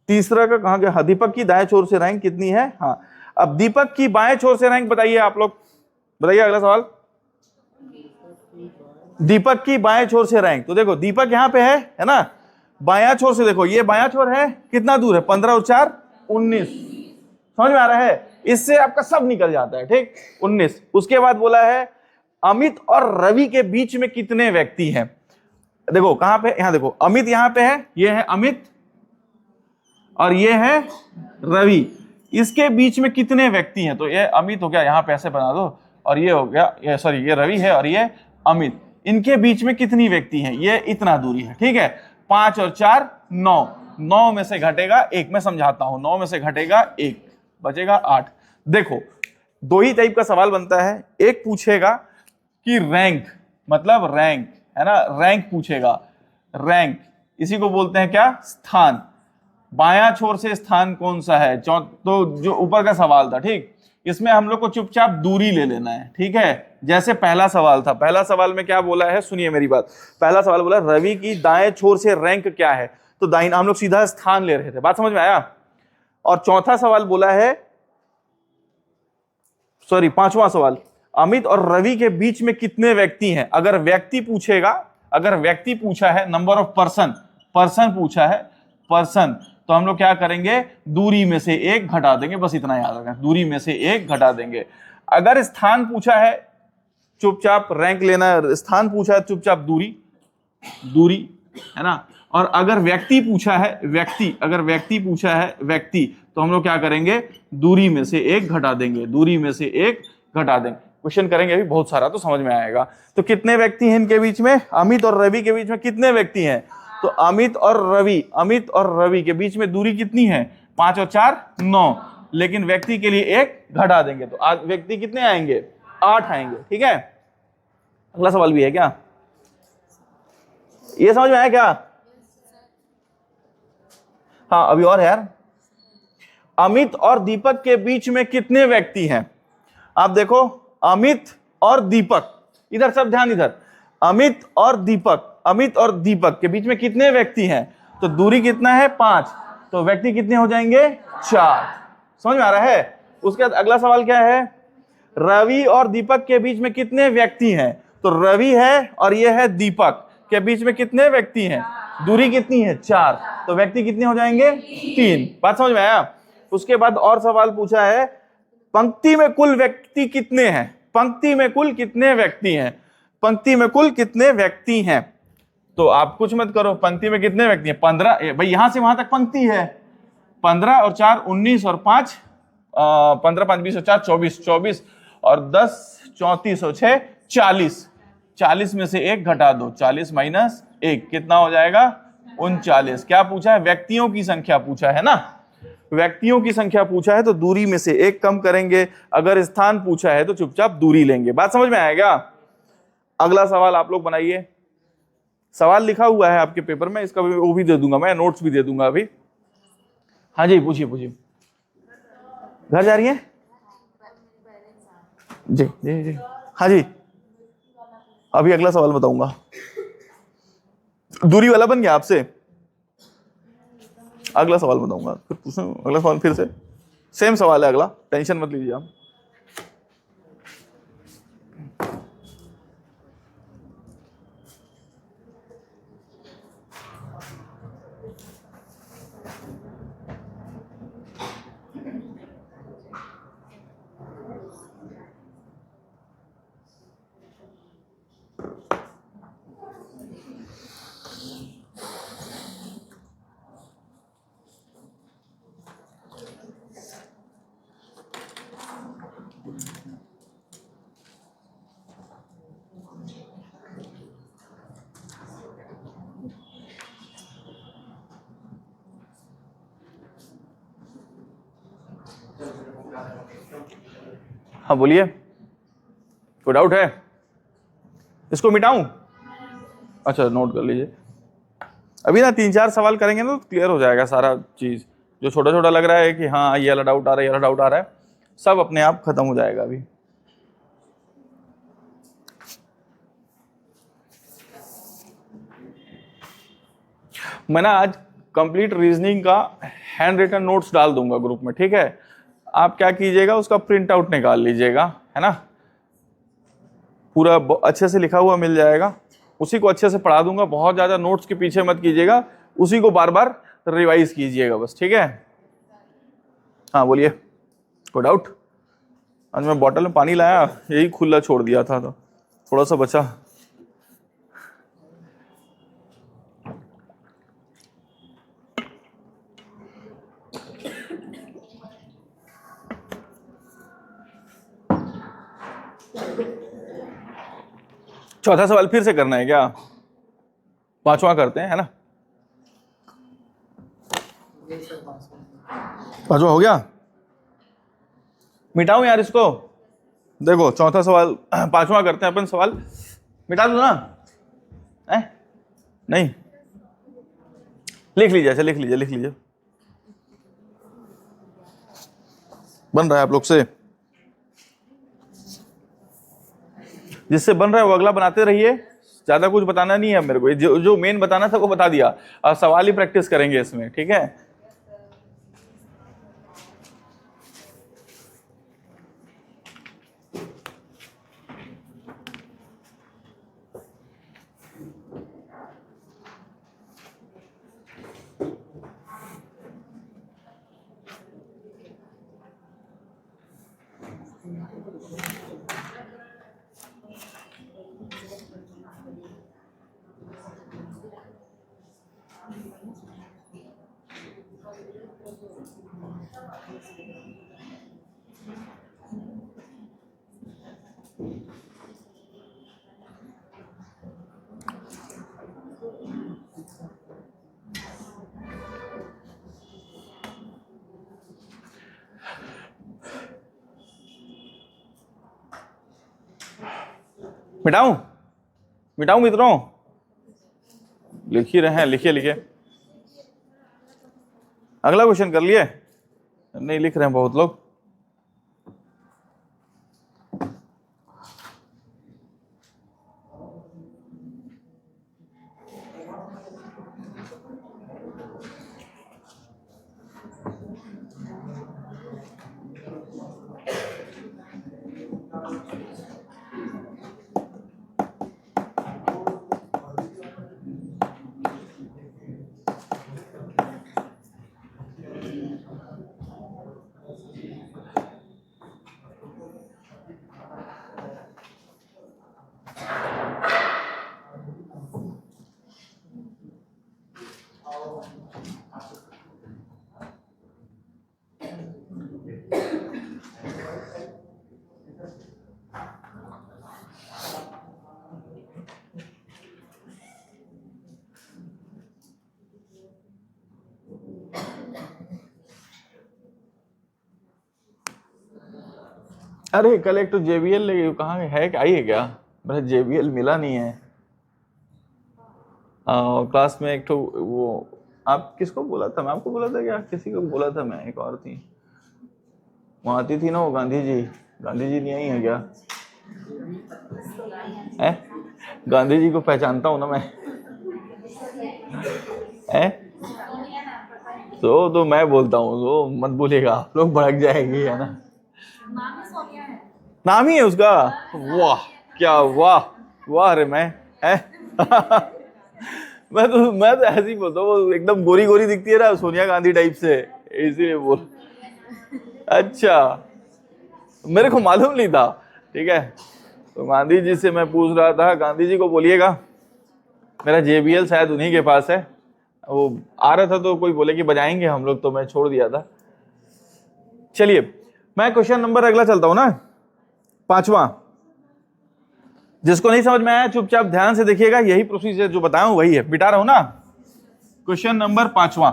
तीसरा का कहां गया? दीपक की दाएं छोर से रैंक कितनी है? हाँ, अब दीपक की बाएं छोर से रैंक बताइए आप लोग, बताइए अगला सवाल। दीपक की बाएं छोर से रैंक, तो देखो दीपक यहां पे है ना, बायां छोर से देखो, ये बायां छोर है, कितना दूर है? 15 और 4 19। समझ में आ रहा है? इससे आपका सब निकल जाता है, ठीक, 19। उसके बाद बोला है अमित और रवि के बीच में कितने व्यक्ति हैं? देखो कहां पे, यहां देखो, अमित यहां पे है, ये है अमित और ये है रवि, इसके बीच में कितने व्यक्ति हैं? तो ये अमित हो गया, यहां पे ऐसे बना दो, और ये हो गया, ये सॉरी, ये रवि है और ये अमित, इनके बीच में कितनी व्यक्ति हैं? ये इतना दूरी है, ठीक है। 5 और 4 9, 9 में से घटेगा 1, मैं समझाता हूं, 9 में से घटेगा 1, बचेगा 8। देखो दो ही टाइप का सवाल बनता है, एक पूछेगा कि रैंक, मतलब रैंक, है ना, रैंक पूछेगा, रैंक, इसी को बोलते हैं क्या? स्थान। बायां छोर से स्थान कौन सा है? तो जो ऊपर का सवाल था, ठीक, इसमें हम लोग को चुपचाप दूरी ले लेना है, ठीक है। जैसे पहला सवाल था, पहला सवाल में क्या बोला है? सुनिए मेरी बात, पहला सवाल बोला रवि की दाएं छोर से रैंक क्या है, तो दाहिना, हम लोग सीधा स्थान ले रहे थे, बात समझ में आया। और चौथा सवाल बोला है, सॉरी पांचवा सवाल, अमित और रवि के बीच में कितने व्यक्ति हैं? अगर व्यक्ति पूछेगा, अगर व्यक्ति पूछा है, नंबर ऑफ पर्सन, पर्सन पूछा है, पर्सन, तो हम लोग क्या करेंगे? दूरी में से 1 घटा देंगे, बस इतना याद रखना, दूरी में से 1 घटा देंगे। अगर स्थान पूछा है, चुपचाप रैंक लेना है, स्थान पूछा है चुपचाप दूरी, है ना। और अगर व्यक्ति पूछा है, व्यक्ति, अगर व्यक्ति पूछा है व्यक्ति, तो हम लोग क्या करेंगे? दूरी में से 1 घटा देंगे, दूरी में से 1 घटा देंगे। क्वेश्चन करेंगे अभी बहुत सारा, तो समझ में आएगा। तो कितने व्यक्ति हैं इनके बीच में, अमित और रवि के बीच में कितने व्यक्ति हैं? तो अमित और रवि के बीच में दूरी कितनी है? 5 और 4 9, लेकिन व्यक्ति के लिए 1 घटा देंगे तो आज व्यक्ति कितने आएंगे? 8 आएंगे। ठीक है, अगला सवाल भी है क्या? ये समझ में आया क्या? हाँ अभी और है यार। अमित और दीपक के बीच में कितने व्यक्ति हैं? आप देखो, अमित और दीपक, इधर सब ध्यान, इधर अमित और दीपक के बीच में कितने व्यक्ति हैं? तो दूरी कितना है? 5, तो व्यक्ति कितने हो जाएंगे? 4। समझ में आ रहा है? उसके बाद अगला सवाल क्या है? रवि और दीपक के बीच में कितने व्यक्ति हैं? तो रवि है और ये है दीपक, के बीच में कितने व्यक्ति हैं? दूरी कितनी है? 4, तो व्यक्ति कितने हो जाएंगे? 3। बात समझ में आया? उसके बाद और सवाल पूछा है, पंक्ति में कुल व्यक्ति कितने हैं? पंक्ति में कुल कितने व्यक्ति हैं? पंक्ति में कुल कितने व्यक्ति हैं? तो आप कुछ मत करो, पंक्ति में कितने व्यक्ति हैं? 15, भाई यहां से वहां तक पंक्ति है। 15 और 4 19 और 5 15 5 20 और 4 24, 24 और 10 34 और 6 40, 40 में से 1 घटा दो, 40 माइनस 1 कितना हो जाएगा? 39। क्या पूछा है? व्यक्तियों की संख्या पूछा है ना, व्यक्तियों की संख्या पूछा है तो दूरी में से 1 कम करेंगे। अगर स्थान पूछा है तो चुपचाप दूरी लेंगे। बात समझ में आएगा? अगला सवाल आप लोग बनाइए। सवाल लिखा हुआ है आपके पेपर में, इसका वो भी दे दूंगा मैं, नोट्स भी दे दूंगा अभी। हाँ जी, पूछिए पूछिए। घर जा रही है जी? जी जी हाँ जी, अभी अगला सवाल बताऊंगा। दूरी वाला बन गया आपसे? अगला सवाल बताऊंगा, फिर पूछो अगला सवाल, फिर से सेम सवाल है अगला, टेंशन मत लीजिए आप। हाँ बोलिए, कोई डाउट है? इसको मिटाऊं? अच्छा नोट कर लीजिए। अभी ना 3-4 सवाल करेंगे ना तो क्लियर हो जाएगा सारा चीज। जो छोटा छोटा लग रहा है कि हाँ ये वाला डाउट आ रहा है, ये वाला डाउट आ रहा है, सब अपने आप खत्म हो जाएगा अभी। मैं ना आज कंप्लीट रीजनिंग का हैंड रिटन नोट्स डाल दूंगा ग्रुप में, ठीक है? आप क्या कीजिएगा, उसका प्रिंट आउट निकाल लीजिएगा, है ना? पूरा अच्छे से लिखा हुआ मिल जाएगा, उसी को अच्छे से पढ़ा दूंगा। बहुत ज्यादा नोट्स के पीछे मत कीजिएगा, उसी को बार बार रिवाइज कीजिएगा बस, ठीक है? हाँ बोलिए, कोई डाउट? आज मैं बॉटल में पानी लाया, यही खुला छोड़ दिया था तो थोड़ा सा बचा। चौथा सवाल फिर से करना है क्या? 5वां करते हैं, है ना? 5वां हो गया? मिटाऊं यार इसको? देखो चौथा सवाल 5वां करते हैं अपन। सवाल मिटा दो ना? नहीं, लिख लीजिए। अच्छा लिख लीजिए, लिख लीजिए। बन रहा है आप लोग से? जिससे बन रहा है वो अगला बनाते रहिए, ज्यादा कुछ बताना नहीं है मेरे को। जो मेन बताना था वो बता दिया, अब सवाल ही प्रैक्टिस करेंगे इसमें, ठीक है? मिटाऊं मिटाऊं मित्रों? लिख ही रहे हैं, लिखिए लिखिए। अगला क्वेश्चन कर लिए? नहीं लिख रहे हैं बहुत लोग। अरे कल एक तो JBL ले गई, कहाँ है, क्या आई है क्या? मेरा JBL मिला नहीं है। क्लास में एक तो वो, आप किसको बोला था? मैं आपको बोला था क्या? किसी को बोला था मैं, एक और थी वहाँ आती थी ना वो, गांधी जी। गांधी जी नहीं आई है क्या? है? गांधी जी को पहचानता हूँ ना मैं। है? तो मैं बोलता हूँ, तो मत बोलिएगा, आप लोग भड़क जाएगी, है ना? नाम ही है उसका? वाह क्या, वाह वाह रे मैं है। मैं तो ऐसे ही बोलता हूँ, वो एकदम गोरी गोरी दिखती है ना, सोनिया गांधी टाइप से, इसीलिए बोल। अच्छा, मेरे को मालूम नहीं था। ठीक है, तो गांधी जी से मैं पूछ रहा था, गांधी जी को बोलिएगा मेरा JBL शायद उन्हीं के पास है। वो आ रहा था तो कोई बोले कि बजाएंगे हम लोग, तो मैं छोड़ दिया था। चलिए मैं क्वेश्चन नंबर अगला चलता हूं ना, 5वां। जिसको नहीं समझ में आया चुपचाप ध्यान से देखिएगा, यही प्रोसीजर जो बताया हूं वही है, मिटा रहा हूं ना। क्वेश्चन नंबर 5वां,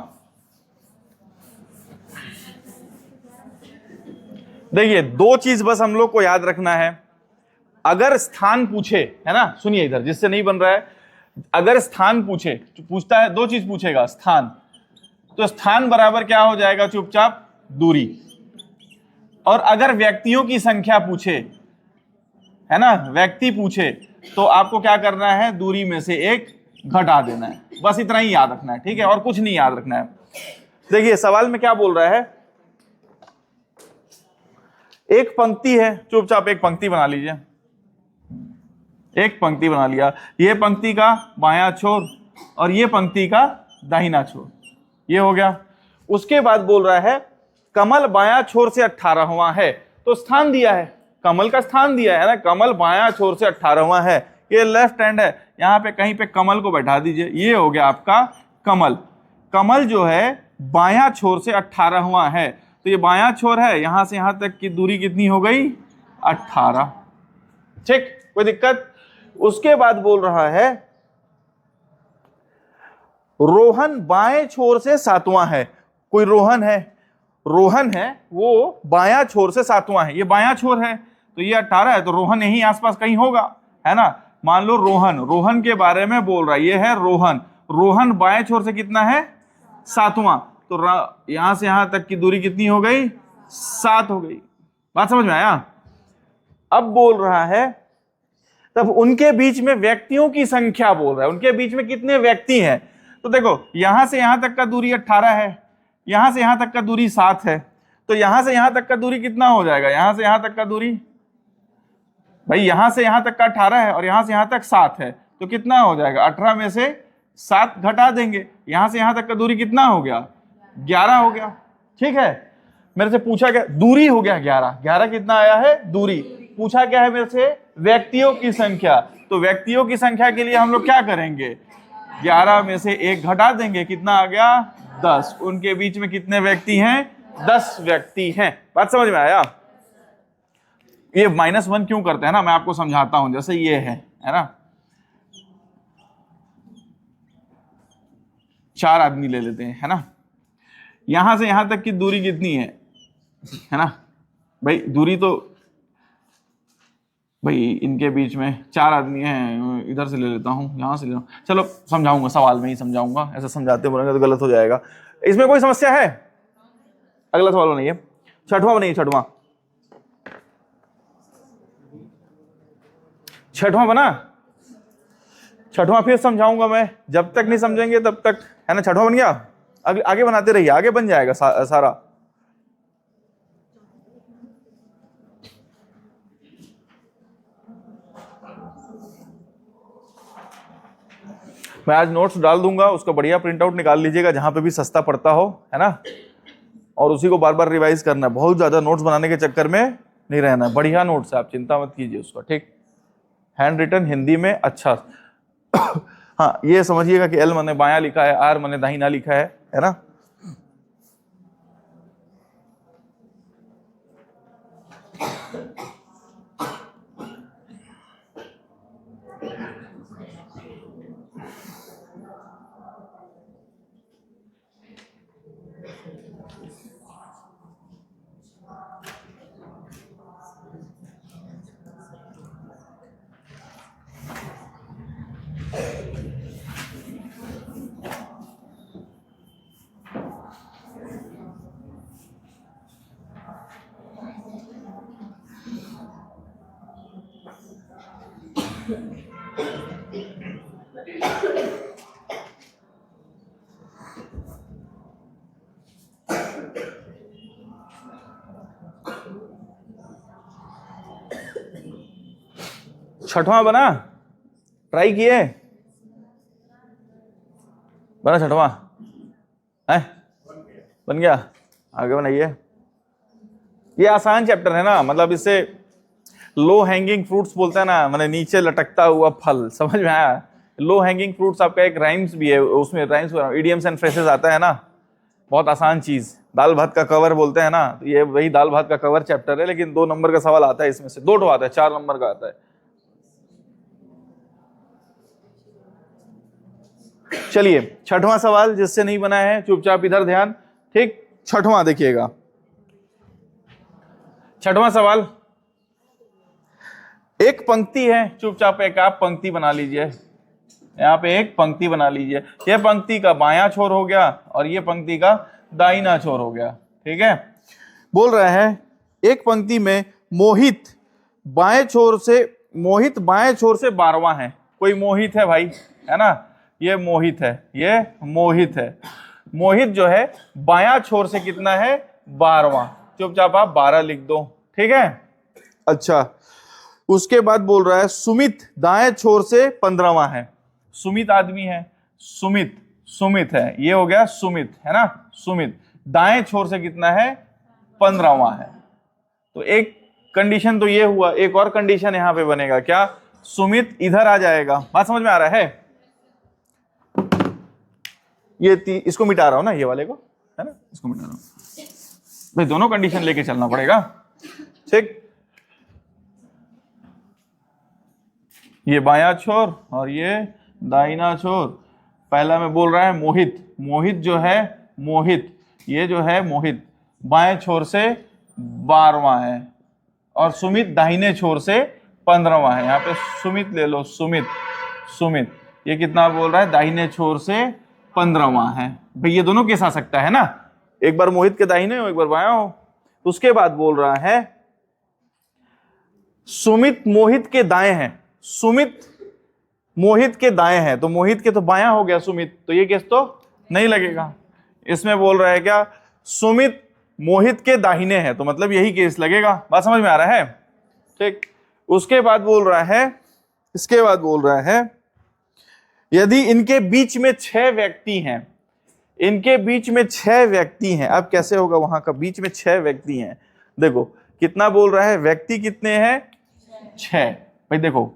देखिए 2 चीज बस हम लोग को याद रखना है। अगर स्थान पूछे, है ना, सुनिए इधर, जिससे नहीं बन रहा है, अगर स्थान पूछे, पूछता है 2 चीज पूछेगा, स्थान, तो स्थान बराबर क्या हो जाएगा? चुपचाप दूरी। और अगर व्यक्तियों की संख्या पूछे, है ना, व्यक्ति पूछे, तो आपको क्या करना है? दूरी में से 1 घटा देना है। बस इतना ही याद रखना है, ठीक है, और कुछ नहीं याद रखना है। देखिए सवाल में क्या बोल रहा है, एक पंक्ति है, चुपचाप एक पंक्ति बना लीजिए। एक पंक्ति बना लिया, ये पंक्ति का बायां छोर और ये पंक्ति का दाहिना छोर, ये हो गया। उसके बाद बोल रहा है कमल बायां छोर से 18वां है, तो स्थान दिया है, कमल का स्थान दिया है ना, कमल बायां छोर से 18वां है, ये लेफ्ट हैंड है, यहां पे कहीं पे कमल को बैठा दीजिए, ये हो गया आपका कमल। कमल जो है बायां छोर से 18वां है, तो ये बायां छोर है, यहां से यहां तक की दूरी कितनी हो गई? 18। ठीक, कोई दिक्कत? उसके बाद बोल रहा है रोहन बाएं छोर से 7वां है। कोई रोहन है, रोहन है, वो बायां छोर से 7वां है, ये बायां छोर है, तो ये 18 है, तो रोहन यहीं आसपास कहीं होगा, है ना। मान लो रोहन, रोहन के बारे में बोल रहा है, ये है रोहन। रोहन बाएं छोर से कितना है? 7वां, तो यहां से यहां तक की दूरी कितनी हो गई? 7 हो गई। बात समझ में आया? अब बोल रहा है तब उनके बीच में व्यक्तियों की संख्या बोल रहा है, उनके बीच में कितने व्यक्ति हैं। तो देखो यहां से यहां तक का दूरी 18 है, यहां से यहां तक का दूरी 7 है, तो यहां से यहां तक का दूरी कितना हो जाएगा? यहां से यहां तक का दूरी, भाई यहां से यहां तक का 18 है और यहां से यहां तक 7 है, तो कितना हो जाएगा? 18 में से 7 घटा देंगे, यहां से यहां तक का दूरी कितना हो गया? 11 हो गया। ठीक है, मेरे से पूछा क्या? दूरी हो गया 11। 11 कितना आया है? दूरी। पूछा क्या है मेरे से? व्यक्तियों की संख्या। तो व्यक्तियों की संख्या के लिए हम लोग क्या करेंगे? 11 में से 1 घटा देंगे, कितना आ गया? 10। उनके बीच में कितने व्यक्ति हैं? 10 व्यक्ति हैं। बात समझ में आया? ये -1 क्यों करते हैं ना, मैं आपको समझाता हूं। जैसे ये है ना, 4 आदमी ले लेते हैं, है ना, यहां से यहां तक की दूरी कितनी है ना भाई? दूरी तो भाई इनके बीच में 4 आदमी हैं, इधर से ले लेता हूँ, यहाँ से ले लूँ, चलो समझाऊंगा, सवाल में ही समझाऊंगा, ऐसा समझाते बोलेंगे तो गलत हो जाएगा। इसमें कोई समस्या है? अगला सवाल बनाइए, छठवां बनाइए, छठवां बना, छठवां फिर समझाऊंगा मैं, जब तक नहीं समझेंगे तब तक, है ना। छठवां बन गया, आगे बनाते रहिए, आगे बन जाएगा सारा। मैं आज नोट्स डाल दूंगा, उसका बढ़िया प्रिंट आउट निकाल लीजिएगा जहां पे भी सस्ता पड़ता हो, है ना, और उसी को बार बार रिवाइज करना है। बहुत ज्यादा नोट्स बनाने के चक्कर में नहीं रहना, बढ़िया नोट्स है, आप चिंता मत कीजिए उसका, ठीक। हैंड रिटन हिंदी में अच्छा हाँ, ये समझिएगा कि एल मैंने बायां लिखा है, आर मैंने दाहिना लिखा है ना। छठवां बना, ट्राई किए, बना छठवां है, बन गया, आगे बनाइए। ये आसान चैप्टर है ना, मतलब इससे लो हैंगिंग फ्रूट्स बोलते हैं ना, मतलब नीचे लटकता हुआ फल, समझ में आया। लो हैंगिंग फ्रूट्स आपका एक राइम्स भी है, उसमें राइम्स इडियम्स एंड फ्रेजेस आता है ना, बहुत आसान चीज। दाल भात का कवर बोलते हैं ना, तो ये वही दाल भात का कवर चैप्टर है, लेकिन 2 नंबर का सवाल आता है इसमें से, 2 आता है, 4 नंबर का आता है। चलिए छठवां सवाल, जिससे नहीं बना है चुपचाप इधर ध्यान, ठीक। छठवां देखिएगा, छठवां सवाल, एक पंक्ति है, चुपचाप एक आप पंक्ति बना लीजिए, यहाँ पे एक पंक्ति बना लीजिए। यह पंक्ति का बायां छोर हो गया और ये पंक्ति का दाहिना छोर हो गया, ठीक है। बोल रहा है एक पंक्ति में मोहित बाएं छोर से 12वां है। कोई मोहित है भाई, है ना, ये मोहित है, ये मोहित है। मोहित जो है बायां छोर से कितना है, 12वां, चुपचाप आप 12 लिख दो, ठीक है। अच्छा, उसके बाद बोल रहा है सुमित दाएं छोर से 15वां है। सुमित आदमी है, सुमित है, ये हो गया सुमित, है ना, सुमित दाएं छोर से कितना है, 15वां है। तो एक कंडीशन तो ये हुआ, एक और कंडीशन यहां पे बनेगा, क्या, सुमित इधर आ जाएगा। बात समझ में आ रहा है? ये इसको मिटा रहा हूं ना, ये वाले को, है ना, इसको मिटा रहा हूं भाई, दोनों कंडीशन लेके चलना पड़ेगा, ठीक। ये बायां छोर और ये दाहिना छोर। पहला में बोल रहा है मोहित जो है, ये जो है मोहित बाएं छोर से 12वां है और सुमित दाहिने छोर से 15वां है। यहाँ पे सुमित ले लो, सुमित ये कितना बोल रहा है, दाहिने छोर से 15वां है। भाई ये दोनों केस आ सकता है ना, एक बार मोहित के दाहिने हो, एक बार बायां हो। उसके बाद बोल रहा है सुमित मोहित के दाएं है, सुमित मोहित के दाएं है, तो मोहित के तो बायां हो गया सुमित, तो ये केस तो नहीं लगेगा। इसमें बोल रहा है क्या, सुमित मोहित के दाहिने है, तो मतलब यही केस लगेगा। बात समझ में आ रहा है, ठीक। उसके बाद बोल रहा है, इसके बाद बोल रहा है यदि इनके बीच में 6 व्यक्ति हैं, इनके बीच में 6 व्यक्ति हैं। अब कैसे होगा वहां का, बीच में 6 व्यक्ति हैं। देखो कितना बोल रहा है, व्यक्ति कितने हैं, 6। भाई देखो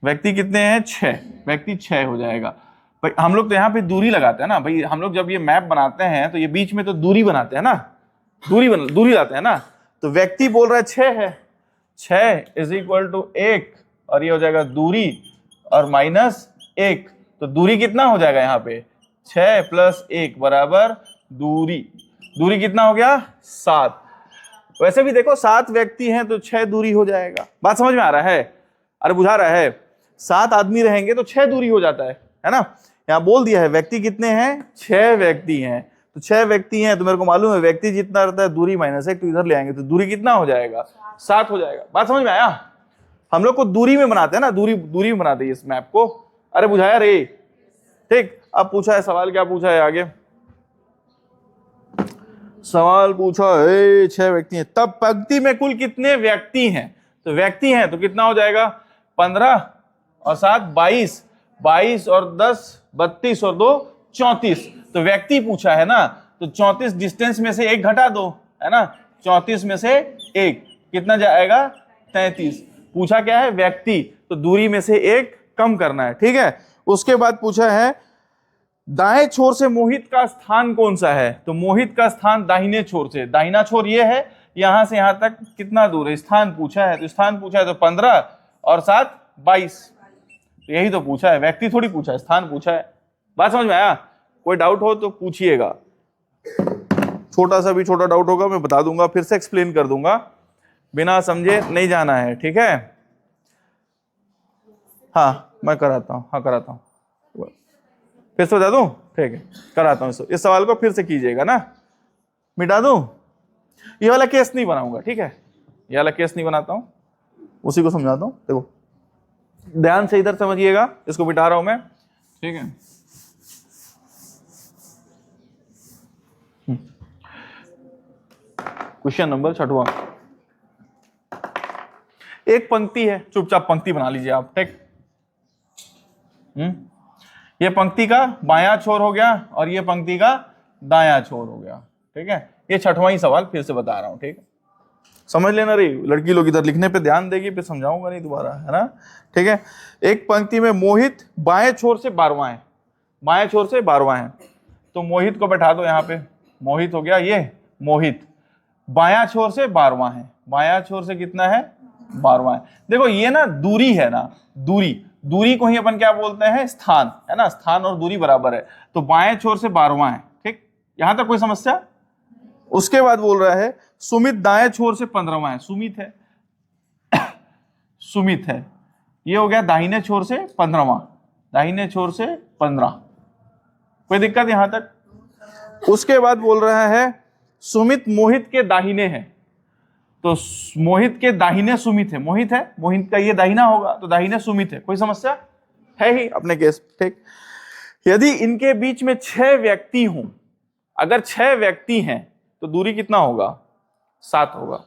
व्यक्ति कितने हैं, 6, व्यक्ति 6 हो जाएगा। भाई हम लोग तो यहाँ पे दूरी लगाते हैं ना भाई, हम लोग जब ये मैप बनाते हैं तो ये बीच में तो दूरी बनाते हैं ना, दूरी लाते हैं ना। तो व्यक्ति बोल रहा है 6 है, 6 इज इक्वल टू 1 और ये हो जाएगा दूरी और -1, तो दूरी कितना हो जाएगा यहाँ पे, 6 + 1 बराबर दूरी कितना हो गया, 7। वैसे भी देखो 7 व्यक्ति हैं तो 6 दूरी हो जाएगा। बात समझ में आ रहा है? अरे बुझा रहा है, 7 आदमी रहेंगे तो 6 दूरी हो जाता है ना। यहाँ बोल दिया है व्यक्ति कितने हैं, 6 व्यक्ति हैं। तो 6 व्यक्ति हैं तो मेरे को मालूम है व्यक्ति जितना रहता है दूरी -1, तो इधर ले आएंगे तो दूरी कितना हो जाएगा, 7 हो जाएगा। बात समझ में आया? हम लोग को दूरी में बनाते हैं ना, दूरी में बनाते हैं इस मैप को। अरे बुझाया रे, ठीक। अब पूछा है सवाल, क्या पूछा है आगे? सवाल पूछा है 6 व्यक्ति हैं, तब पंक्ति में कुल कितने व्यक्ति हैं? तो व्यक्ति हैं तो कितना हो जाएगा, 15 और 7 22, 22 और 10 32 और 2 34। तो व्यक्ति पूछा है ना, तो 34 डिस्टेंस में से 1 घटा दो, है ना। 34 में से 1 कितना जाएगा, 33। पूछा क्या है, व्यक्ति, तो दूरी में से 1 कम करना है, ठीक है। उसके बाद पूछा है दाएं छोर से मोहित का स्थान कौन सा है? तो मोहित का स्थान दाहिने छोर से, दाहिना छोर ये है, यहां से यहां तक कितना दूर है, स्थान पूछा है। तो स्थान पूछा है तो 15 और 7 22, तो यही तो पूछा है, व्यक्ति थोड़ी पूछा है, स्थान पूछा है। बात समझ में आया? कोई डाउट हो तो पूछिएगा, छोटा सा भी छोटा डाउट होगा मैं बता दूंगा, फिर से एक्सप्लेन कर दूंगा, बिना समझे नहीं जाना है, ठीक है। हाँ मैं कराता हूँ, हाँ कराता हूँ, फिर से बता दूं, ठीक है कराता हूँ। इस सवाल को फिर से कीजिएगा ना, मिटा दूं, ये वाला केस नहीं बनाऊंगा, ठीक है, ये वाला केस नहीं बनाता हूं, उसी को समझाता हूं। देखो ध्यान से इधर समझिएगा, इसको मिटा रहा हूं मैं, ठीक है। क्वेश्चन नंबर 6वां, एक पंक्ति है, चुपचाप पंक्ति बना लीजिए आप, ठीक। ये पंक्ति का बायां छोर हो गया और ये पंक्ति का दायां छोर हो गया, ठीक है। ये 6वां ही सवाल फिर से बता रहा हूं, ठीक है, समझ लेना रे। लड़की लोग इधर लिखने पे ध्यान देगी, फिर समझाऊंगा नहीं दोबारा, है ना, ठीक है। एक पंक्ति में मोहित बाएं छोर से 12वां है, बाएं छोर से 12वां है, तो मोहित को बैठा दो यहाँ पे, मोहित हो गया ये, मोहित बायां छोर से 12वां है, बायां छोर से कितना है, 12वां है। देखो ये ना दूरी है ना, दूरी को ही अपन क्या बोलते हैं, स्थान, है ना, स्थान और दूरी बराबर है, तो बाएं छोर से 12वां है, ठीक, यहां तक कोई समस्या? उसके बाद बोल रहा है सुमित दाएं छोर से 15वां है, सुमित है सुमित है, ये हो गया दाहिने छोर से 15वां, दाहिने छोर से 15, कोई दिक्कत यहां तक? उसके बाद बोल रहा है सुमित मोहित के दाहिने है, तो मोहित के दाहिने सुमित है, मोहित है, मोहित का ये दाहिना होगा तो दाहिने सुमित है, कोई समस्या है ही अपने केस, ठीक। यदि इनके बीच में 6 व्यक्ति हों, अगर 6 व्यक्ति हैं तो दूरी कितना होगा, 7 होगा।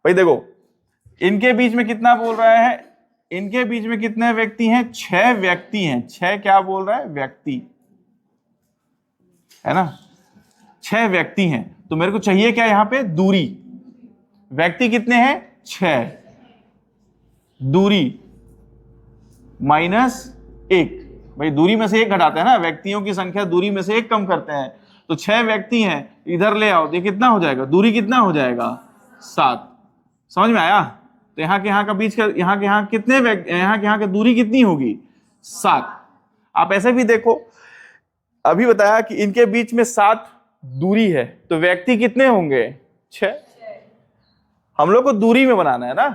भाई देखो इनके बीच में कितना बोल रहा है, इनके बीच में कितने व्यक्ति हैं, 6 व्यक्ति हैं, 6 क्या बोल रहा है, व्यक्ति, है ना, 6 व्यक्ति हैं, तो मेरे को चाहिए क्या यहां पे, दूरी। व्यक्ति कितने हैं, 6, दूरी -1, भाई दूरी में से 1 घटाते हैं ना, व्यक्तियों की संख्या दूरी में से 1 कम करते हैं, तो 6 व्यक्ति हैं, इधर ले आओ, ये कितना हो जाएगा, दूरी कितना हो जाएगा, 7। समझ में आया? तो यहाँ के यहाँ का बीच का, यहाँ के यहाँ कितने व्यक्ति, यहाँ के यहाँ की दूरी कितनी होगी, 7। आप ऐसे भी देखो, अभी बताया कि इनके बीच में 7 दूरी है, तो व्यक्ति कितने होंगे, 6। हम लोग को दूरी में बनाना है ना,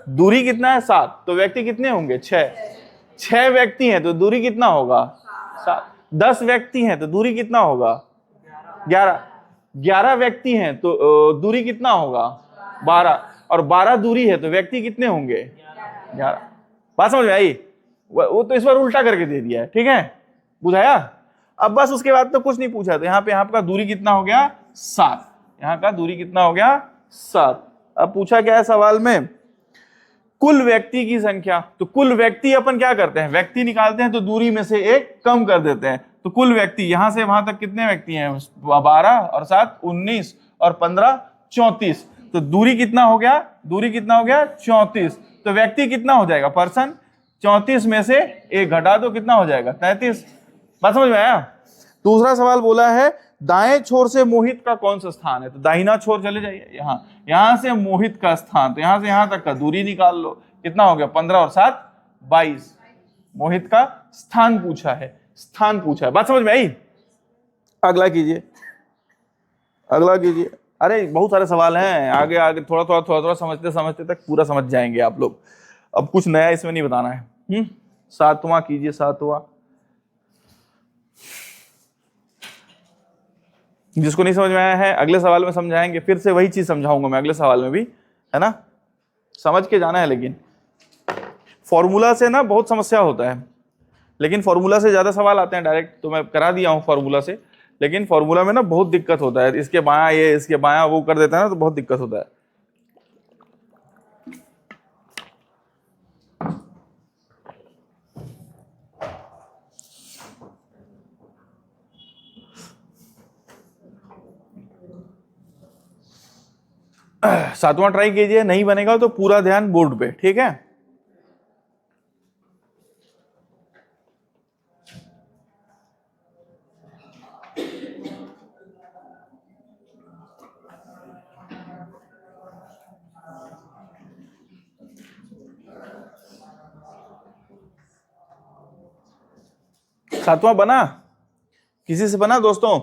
दूरी कितना है, 7, तो व्यक्ति कितने होंगे, 6। 6 व्यक्ति हैं तो दूरी कितना होगा, 7। 10 व्यक्ति हैं तो दूरी कितना होगा, 11। 11 व्यक्ति हैं तो दूरी कितना होगा, 12, और 12 दूरी है तो व्यक्ति कितने होंगे, 11। बात समझ में आई? वो तो इस बार उल्टा करके दे दिया है, ठीक है, बुझाया? अब बस उसके बाद तो कुछ नहीं पूछा, तो यहाँ पे आपका दूरी कितना हो गया, 7, यहाँ का दूरी कितना हो गया, 7। अब पूछा क्या है सवाल में, कुल व्यक्ति की संख्या, तो कुल व्यक्ति अपन क्या करते हैं, व्यक्ति निकालते हैं तो दूरी में से 1 कम कर देते हैं, तो कुल व्यक्ति यहां से वहां तक कितने व्यक्ति हैं, 12 और 7 19 और 15 34, तो दूरी कितना हो गया, दूरी कितना हो गया, 34, तो व्यक्ति कितना हो जाएगा, पर्सन, 34 में से 1 घटा दो, कितना हो जाएगा, 33। बात समझ में आया? दूसरा सवाल बोला है दाएं छोर से मोहित का कौन सा स्थान है, तो दाहिना छोर चले जाइए, यहां से मोहित का स्थान, तो यहां से यहां तक का दूरी निकाल लो, कितना हो गया, 15 और 7 22। मोहित का स्थान पूछा है, स्थान पूछा है। बात समझ में आई? अगला कीजिए, अगला कीजिए। अरे बहुत सारे सवाल हैं, आगे आगे थोड़ा थोड़ा समझते समझते तक पूरा समझ जाएंगे आप लोग। अब कुछ नया इसमें नहीं बताना है। सातवां कीजिए, सातवां। जिसको नहीं समझ में आया है अगले सवाल में समझाएंगे, फिर से वही चीज समझाऊंगा मैं अगले सवाल में भी, है ना, समझ के जाना है। लेकिन फॉर्मूला से ना बहुत समस्या होता है, लेकिन फॉर्मूला से ज्यादा सवाल आते हैं डायरेक्ट, तो मैं करा दिया हूं फॉर्मूला से, लेकिन फॉर्मूला में ना बहुत दिक्कत होता है, इसके बायां ये इसके बायां वो कर देता है ना, तो बहुत दिक्कत होता है। सातवां ट्राई कीजिए, नहीं बनेगा तो पूरा ध्यान बोर्ड पे, ठीक है। सातवां बना, किसी से बना दोस्तों?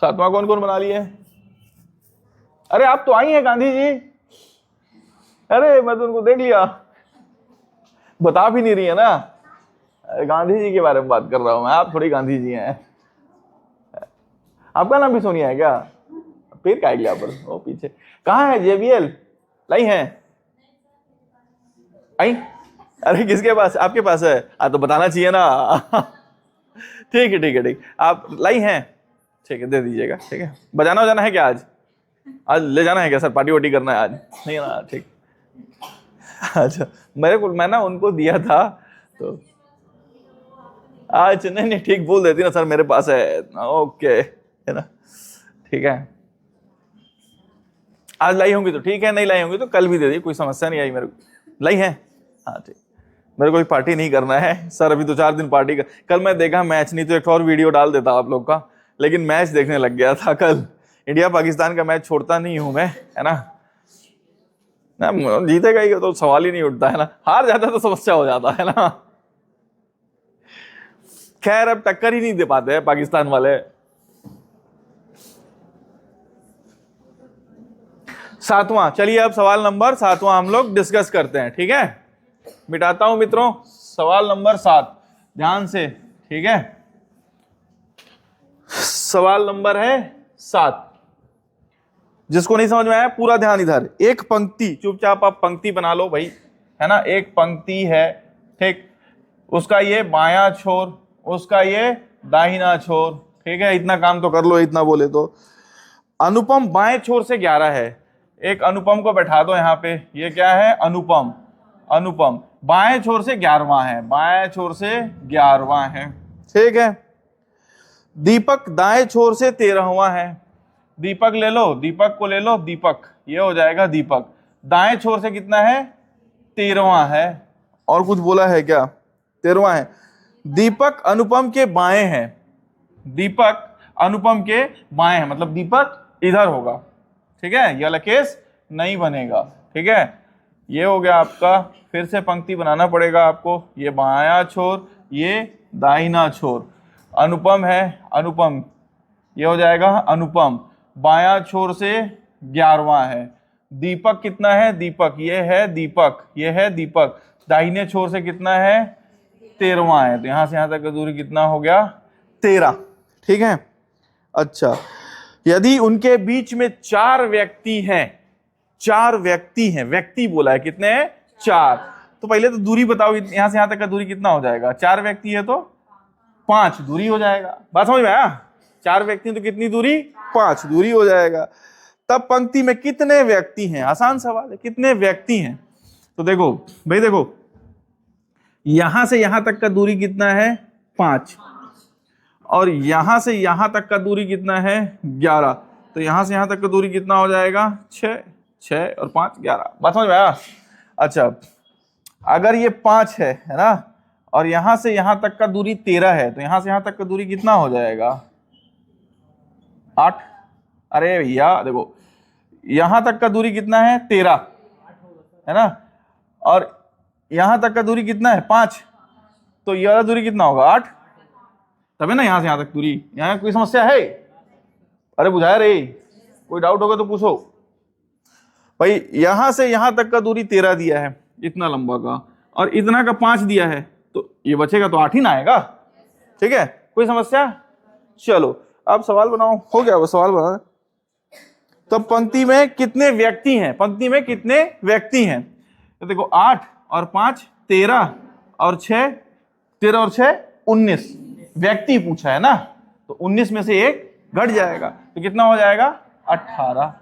सातवां कौन कौन बना लिए? अरे आप तो आई हैं गांधी जी। अरे मैं तो उनको देख लिया, बता भी नहीं रही है ना। गांधी जी के बारे में बात कर रहा हूं मैं, आप थोड़ी गांधी जी हैं। आपका नाम भी सोनिया है क्या? फिर क्या गया पर वो पीछे कहाँ है? JBL लाई है? आई? अरे किसके पास? आपके पास है? तो बताना चाहिए ना। ठीक है ठीक है ठीक, आप लाई हैं, ठीक है दे दीजिएगा, ठीक है। बजाना हो जाना है क्या आज? आज ले जाना है क्या सर? पार्टी वार्टी करना है आज? नहीं ना, ठीक। अच्छा मेरे को, मैं ना उनको दिया था तो आज नहीं ठीक बोल देती ना सर, मेरे पास है, ओके है ना, ठीक है। आज लाई होंगी तो ठीक है, नहीं लाई होंगी तो कल भी दे दी, कोई समस्या नहीं आई मेरे को। लाई है? हाँ ठीक। मेरे को पार्टी नहीं करना है सर, अभी 2-4 दिन पार्टी का। कल मैं देखा मैच, नहीं तो एक और वीडियो डाल देता आप लोग का, लेकिन मैच देखने लग गया था कल। इंडिया पाकिस्तान का मैच छोड़ता नहीं हूं मैं, है ना। जीतेगा ही तो सवाल ही नहीं उठता है ना, हार जाता तो समस्या हो जाता है ना। खैर अब टक्कर ही नहीं दे पाते हैं पाकिस्तान वाले। सातवां, चलिए अब सवाल नंबर 7वां हम लोग डिस्कस करते हैं, ठीक है। मिटाता हूं मित्रों, सवाल नंबर 7 ध्यान से, ठीक है। सवाल नंबर है 7, जिसको नहीं समझ में आया पूरा ध्यान इधर। एक पंक्ति, चुपचाप आप पंक्ति बना लो भाई, है ना। एक पंक्ति है, ठीक, उसका ये बायां छोर, उसका ये दाहिना छोर, ठीक है। इतना काम तो कर लो, इतना बोले तो। अनुपम बाएं छोर से 11 है, एक अनुपम को बैठा दो यहाँ पे, ये क्या है? अनुपम। अनुपम बाएं छोर से 11वां है, बाएं छोर से 11वां है, ठीक है। दीपक दाएं छोर से 13वां है, दीपक ले लो, दीपक को ले लो, दीपक, ये हो जाएगा दीपक। दाएं छोर से कितना है? 13वां है। और कुछ बोला है क्या? 13वां है। दीपक अनुपम के बाएं है, दीपक अनुपम के बाएं है, मतलब दीपक इधर होगा, ठीक है। ये वाला केस नहीं बनेगा, ठीक है। ये हो गया आपका, फिर से पंक्ति बनाना पड़ेगा आपको। ये बायां छोर, ये दाहिना छोर। अनुपम है, अनुपम, ये हो जाएगा अनुपम। बायां छोर से 11वां है। दीपक कितना है? दीपक, ये है दीपक, ये है दीपक। दाहिने छोर से कितना है? 13वां है। तो यहां से यहां तक का दूरी कितना हो गया? 13, ठीक है। अच्छा, यदि उनके बीच में 4 व्यक्ति हैं, 4 व्यक्ति हैं, व्यक्ति बोला है, कितने हैं? 4। तो पहले तो दूरी बताओ, यहां से यहां तक का दूरी कितना हो जाएगा? 4 व्यक्ति है तो 5 दूरी हो जाएगा। बात समझ में आया? 4 व्यक्ति तो कितनी दूरी? 5 दूरी हो जाएगा। तब पंक्ति में कितने व्यक्ति हैं? आसान सवाल है, कितने व्यक्ति हैं? तो देखो भाई, देखो यहां से यहां तक का दूरी कितना है? 5, और यहां से यहां तक का दूरी कितना है? 11। तो यहां से यहां तक का दूरी कितना हो जाएगा? 6, 6 और 5 11। बात समझ में आया? अच्छा, अगर ये 5 है ना, और यहां से यहां तक का दूरी 13 है, तो यहां से यहां तक का दूरी कितना हो जाएगा? 8। अरे भैया देखो, यहां तक का दूरी कितना है? 13 है ना, और यहां तक का दूरी कितना है? 5। तो यह दूरी कितना होगा? 8। तब है ना यहां से यहां तक दूरी। यहां कोई समस्या है? अरे बुझाया रे, कोई डाउट होगा तो पूछो भाई। यहां से यहां तक का दूरी 13 दिया है, इतना लंबा का, और इतना का 5 दिया है, तो ये बचेगा तो 8 ही ना आएगा। ठीक है, कोई समस्या? चलो अब सवाल बनाओ। हो गया वो सवाल बना। तो पंक्ति में कितने व्यक्ति हैं? पंक्ति में कितने व्यक्ति हैं? तो देखो 8 और 5 13 और 6 13 और 6 19 व्यक्ति पूछा है ना, तो 19 में से एक घट जाएगा, तो कितना हो जाएगा? 18।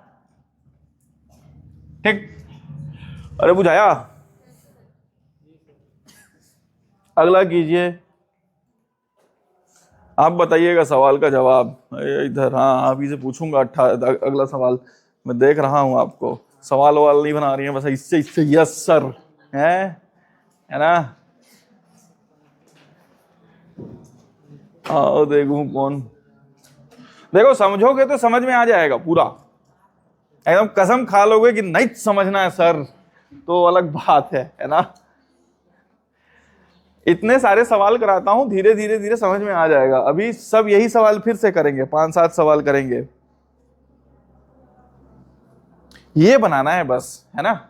ठीक, अरे बुझाया? अगला कीजिए, आप बताइएगा सवाल का जवाब। इधर, हाँ आप ही से पूछूंगा। अगला सवाल मैं देख रहा हूं, आपको सवाल वाल नहीं बना रही है बस इससे इससे यस सर है ना। आओ देखूं कौन। देखो समझोगे तो समझ में आ जाएगा पूरा, एकदम कसम खा लोगे कि नहीं समझना है सर तो अलग बात है ना। इतने सारे सवाल कराता हूं, धीरे धीरे धीरे समझ में आ जाएगा। अभी सब यही सवाल फिर से करेंगे, 5-7 सवाल करेंगे, ये बनाना है बस, है ना।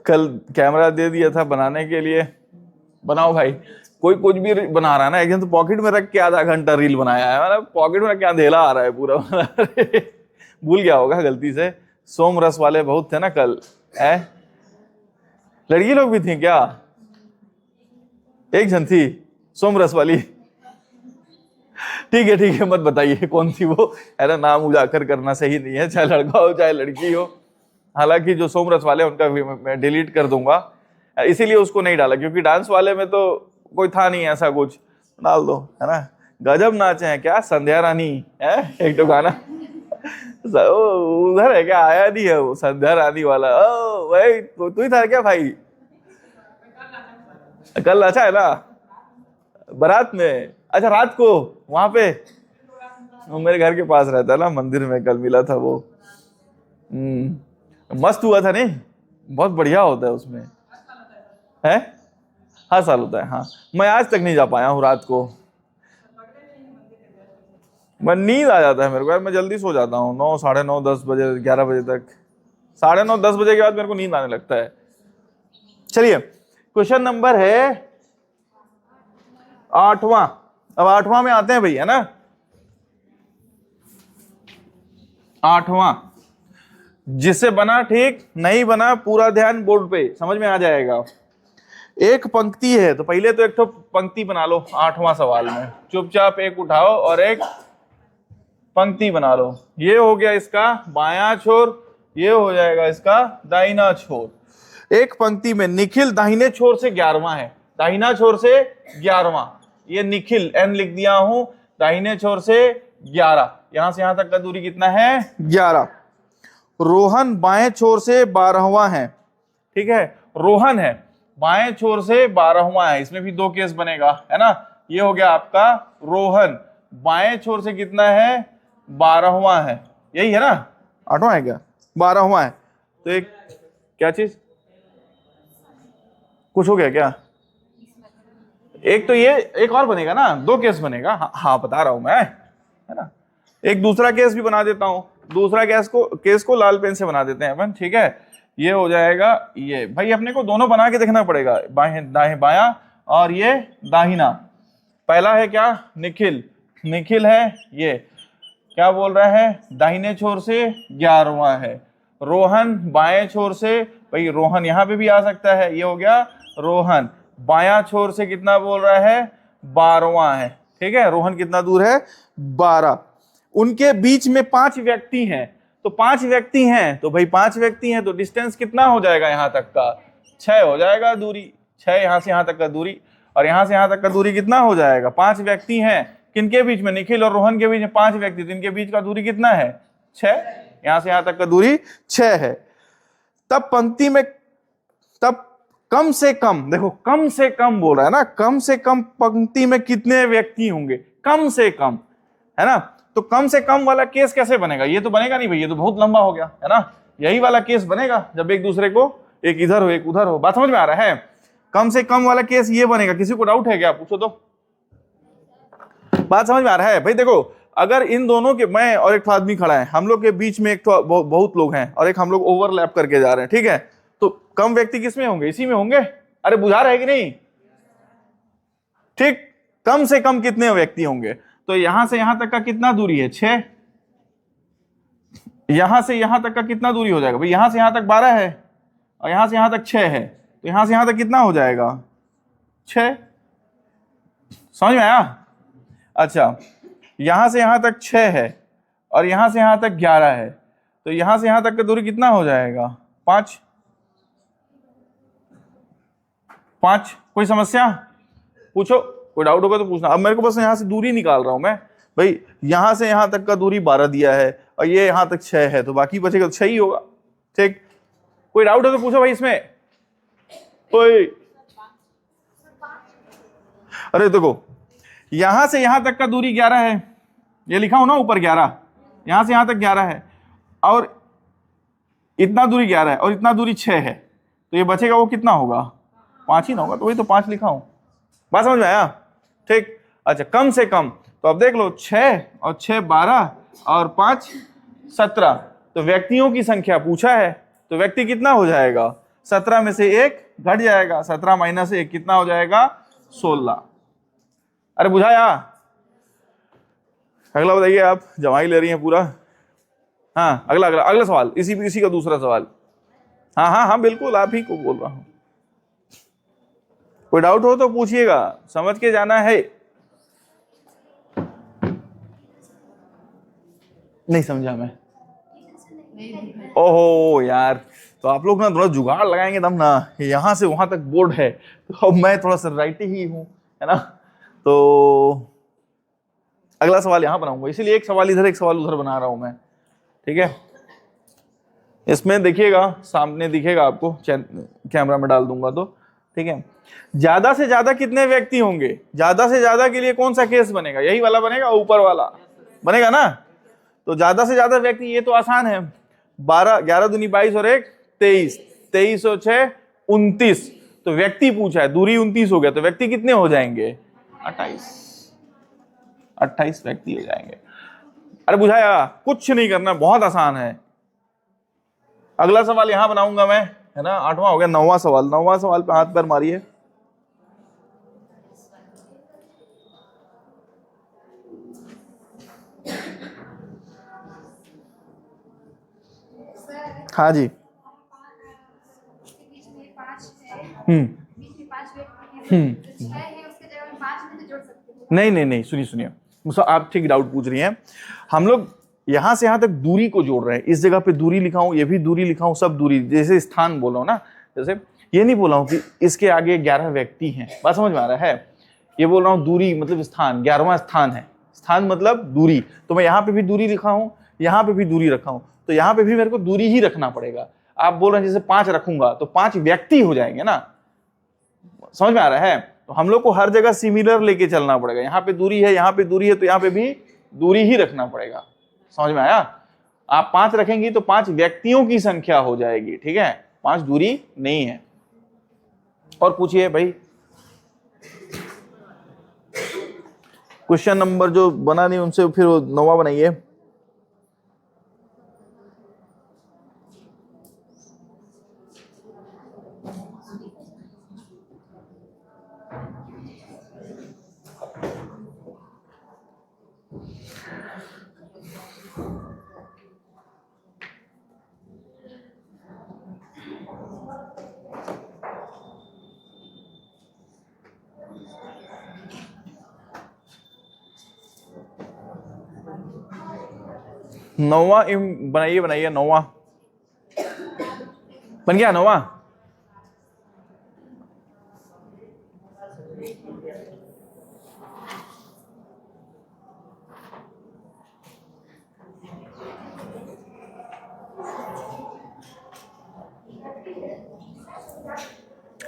कल कैमरा दे दिया था बनाने के लिए, बनाओ भाई। कोई कुछ भी बना रहा है ना, एक दिन तो पॉकेट में रख के आधा घंटा रील बनाया है, मतलब पॉकेट में रख के अंधेला आ रहा है पूरा भूल गया होगा गलती से। सोम रस वाले बहुत थे ना कल, है लड़की लोग भी थी क्या? एक जन थी सोम रस वाली। ठीक है मत बताइए कौन थी वो, है ना, नाम उजागर करना सही नहीं है, चाहे लड़का हो चाहे लड़की हो। हालांकि जो सोमरस वाले उनका मैं डिलीट कर दूंगा, इसीलिए उसको नहीं डाला, क्योंकि डांस वाले में तो कोई था नहीं ऐसा कुछ, डाल दो, है ना। गजब नाचे हैं क्या संध्या रानी, है एक तो गाना उधर है क्या, आया नहीं है वो संध्या रानी वाला। ओ भाई तू ही था क्या भाई? कल अच्छा है ना बारात में? अच्छा रात को वहां पे, वो मेरे घर के पास रहता है ना मंदिर में, कल मिला था वो। मस्त हुआ था नहीं, बहुत बढ़िया होता है उसमें, है हर साल होता है। हाँ मैं आज तक नहीं जा पाया हूँ रात को, मैं नींद आ जाता है मेरे को यार, मैं जल्दी सो जाता हूँ 9 साढ़े 9 10 बजे 11 बजे तक, 9:30 10 बजे के बाद मेरे को नींद आने लगता है। चलिए क्वेश्चन नंबर है 8वां। अब 8वां में आते हैं भाई, है ना। 8वां जिससे बना ठीक, नहीं बना पूरा ध्यान बोर्ड पे, समझ में आ जाएगा। एक पंक्ति है तो पहले तो एक तो पंक्ति बना लो 8वां सवाल में, चुपचाप एक उठाओ और एक पंक्ति बना लो। ये हो गया इसका बायां छोर, ये हो जाएगा इसका दाहिना छोर। एक पंक्ति में निखिल दाहिने छोर से 11वां है, दाहिना छोर से 11वां, ये निखिल एन लिख दिया हूं, दाहिने छोर से 11, यहां से यहां तक का दूरी कितना है 11। रोहन बाएं छोर से 12वां है, ठीक है, रोहन है बाएं छोर से 12वां है, इसमें भी 2 केस बनेगा, है ना। ये हो गया आपका रोहन बाएं छोर से कितना है 12वां है, यही है ना, 8वां है क्या 12वां है। तो एक क्या चीज कुछ हो गया क्या? एक तो ये एक और बनेगा ना, 2 केस बनेगा। हाँ बता रहा हूं मैं, है ना। एक दूसरा केस भी बना देता हूं, दूसरा केस को लाल पेन से बना देते हैं अपन, ठीक है। ये हो जाएगा, ये भाई अपने को दोनों बना के देखना पड़ेगा, बाएं बायां और ये दाहिना। पहला है क्या निखिल, निखिल है, ये क्या बोल रहा है दाहिने छोर से 11वां है। रोहन बाएं छोर से, भाई रोहन यहां पे भी आ सकता है, ये हो गया रोहन बायां छोर से कितना बोल रहा है 12वां है, ठीक है। रोहन कितना दूर है 12। उनके बीच में 5 व्यक्ति हैं, तो 5 व्यक्ति हैं तो भाई 5 व्यक्ति हैं तो डिस्टेंस कितना हो जाएगा यहां तक का 6 हो जाएगा दूरी, 6 यहां से यहां तक का दूरी, और यहां से यहां तक का दूरी कितना हो जाएगा 5 व्यक्ति हैं किनके बीच में, निखिल और रोहन के बीच में 5 व्यक्ति, तो इनके बीच का दूरी कितना है 6, यहां से यहां तक का दूरी 6 है। तब पंक्ति में, तब कम से कम, देखो कम से कम बोल रहा है ना, कम से कम पंक्ति में कितने व्यक्ति होंगे, कम से कम, है ना। तो कम से कम वाला केस कैसे बनेगा, ये तो बनेगा नहीं भाई, ये तो बहुत लंबा हो गया, है ना। यही वाला केस बनेगा जब एक दूसरे को, एक इधर हो एक उधर हो। बात समझ में आ रहा है। कम से कम वाला केस ये बनेगा। किसी को डाउट है क्या, पूछो तो। बात समझ में आ रहा है भाई। देखो अगर इन दोनों के, मैं और एक आदमी खड़ा है, हम लोग के बीच में एक तो बहुत लोग हैं और एक हम लोग ओवरलैप करके जा रहे हैं, ठीक है, तो कम व्यक्ति किसमें होंगे, इसी में होंगे। अरे बुझा रहे कि नहीं, ठीक। कम से कम कितने व्यक्ति होंगे, तो यहां से यहां तक का कितना दूरी है 6, यहां से यहां तक का कितना दूरी हो जाएगा भाई, यहां से यहां तक 12 है और यहां से यहां तक 6 है, तो यहां से यहां तक कितना हो जाएगा 6। समझ में आया। अच्छा, यहां से यहां तक 6 है और यहां से यहां तक 11 है, तो यहां से यहां तक का दूरी कितना हो जाएगा 5। कोई समस्या पूछो, कोई डाउट होगा तो पूछना। अब मेरे को बस यहां से दूरी निकाल रहा हूं मैं भाई, यहां से यहां तक का दूरी 12 दिया है और ये यहां तक 6 है, तो बाकी बचेगा 6 ही होगा, ठीक। कोई डाउट है तो पूछो भाई इसमें कोई। अरे देखो यहां से यहां तक का दूरी 11 है, ये लिखा हूं ना ऊपर 11, यहां से यहां तक 11 है और इतना दूरी 11 है और इतना दूरी 6 है, तो ये बचेगा वो कितना होगा 5 ही ना होगा, तो वही तो 5 लिखा हूं। बात समझ में आया, ठीक। अच्छा, कम से कम, तो अब देख लो 6 और 6 12 और 5 17, तो व्यक्तियों की संख्या पूछा है, तो व्यक्ति कितना हो जाएगा 17 में से 1 घट जाएगा, 17 माइनस 1 कितना हो जाएगा 16। अरे बुझाया। अगला बताइए, आप जमाई ले रही हैं पूरा। हाँ अगला अगला अगला सवाल, इसी का दूसरा सवाल। हाँ हाँ हाँ बिल्कुल, आप ही को बोल रहा हूं। कोई डाउट हो तो पूछिएगा, समझ के जाना है। नहीं समझा मैं, ओहो यार, तो आप लोग ना थोड़ा जुगाड़ लगाएंगे तब ना। यहां से वहां तक बोर्ड है, तो अब मैं थोड़ा सा राइटी ही हूं, है ना। तो अगला सवाल यहां बनाऊंगा, इसीलिए एक सवाल इधर एक सवाल उधर बना रहा हूं मैं, ठीक है। इसमें देखिएगा, सामने दिखेगा आपको, कैमरा में डाल दूंगा तो, ठीक है। ज्यादा से ज्यादा कितने व्यक्ति होंगे, ज्यादा से ज्यादा के लिए कौन सा केस बनेगा, यही वाला बनेगा, ऊपर वाला बनेगा ना। तो ज्यादा से ज्यादा व्यक्ति, ये तो आसान है, 12 11 दूनी 22 और 1 23, 23 और 6 29, तो व्यक्ति पूछा है, दूरी 29 हो गया, तो व्यक्ति कितने हो जाएंगे 28 व्यक्ति हो जाएंगे। अरे बुझाया, कुछ नहीं करना, बहुत आसान है। अगला सवाल यहां बनाऊंगा मैं, है ना। 8वां हो गया, 9वां सवाल, 9वां सवाल पे हाथ पैर मारिए। हाँ जी। नहीं नहीं नहीं, सुनिए सुनिए, आप ठीक डाउट पूछ रही हैं। हम लोग यहां से यहां तक दूरी को जोड़ रहे हैं, इस जगह पे दूरी लिखाऊं, ये भी दूरी लिखाऊं, सब दूरी, जैसे स्थान बोला हूं ना, जैसे ये नहीं बोला हूं कि इसके आगे 11 व्यक्ति हैं। बात समझ में आ रहा है। ये बोल रहा हूं दूरी मतलब स्थान, 11वां स्थान है, स्थान मतलब दूरी, तो मैं यहाँ पे भी दूरी लिखा हूं, यहाँ पे भी दूरी रखा हूं, तो यहाँ पे भी मेरे को दूरी ही रखना पड़ेगा। आप बोल रहे हैं जैसे 5 रखूंगा तो 5 व्यक्ति हो जाएंगे ना, समझ में आ रहा है। तो हम लोग को हर जगह सिमिलर लेके चलना पड़ेगा, यहाँ पे दूरी है, यहाँ पे दूरी है, तो यहाँ पे भी दूरी ही रखना पड़ेगा। समझ में आया। आप 5 रखेंगी तो 5 व्यक्तियों की संख्या हो जाएगी, ठीक है, 5 दूरी नहीं है। और पूछिए भाई, क्वेश्चन नंबर जो बना नहीं उनसे फिर 9वां बनाइए। नौवां बनाइए, बनाइए 9वां बन गया। 9वां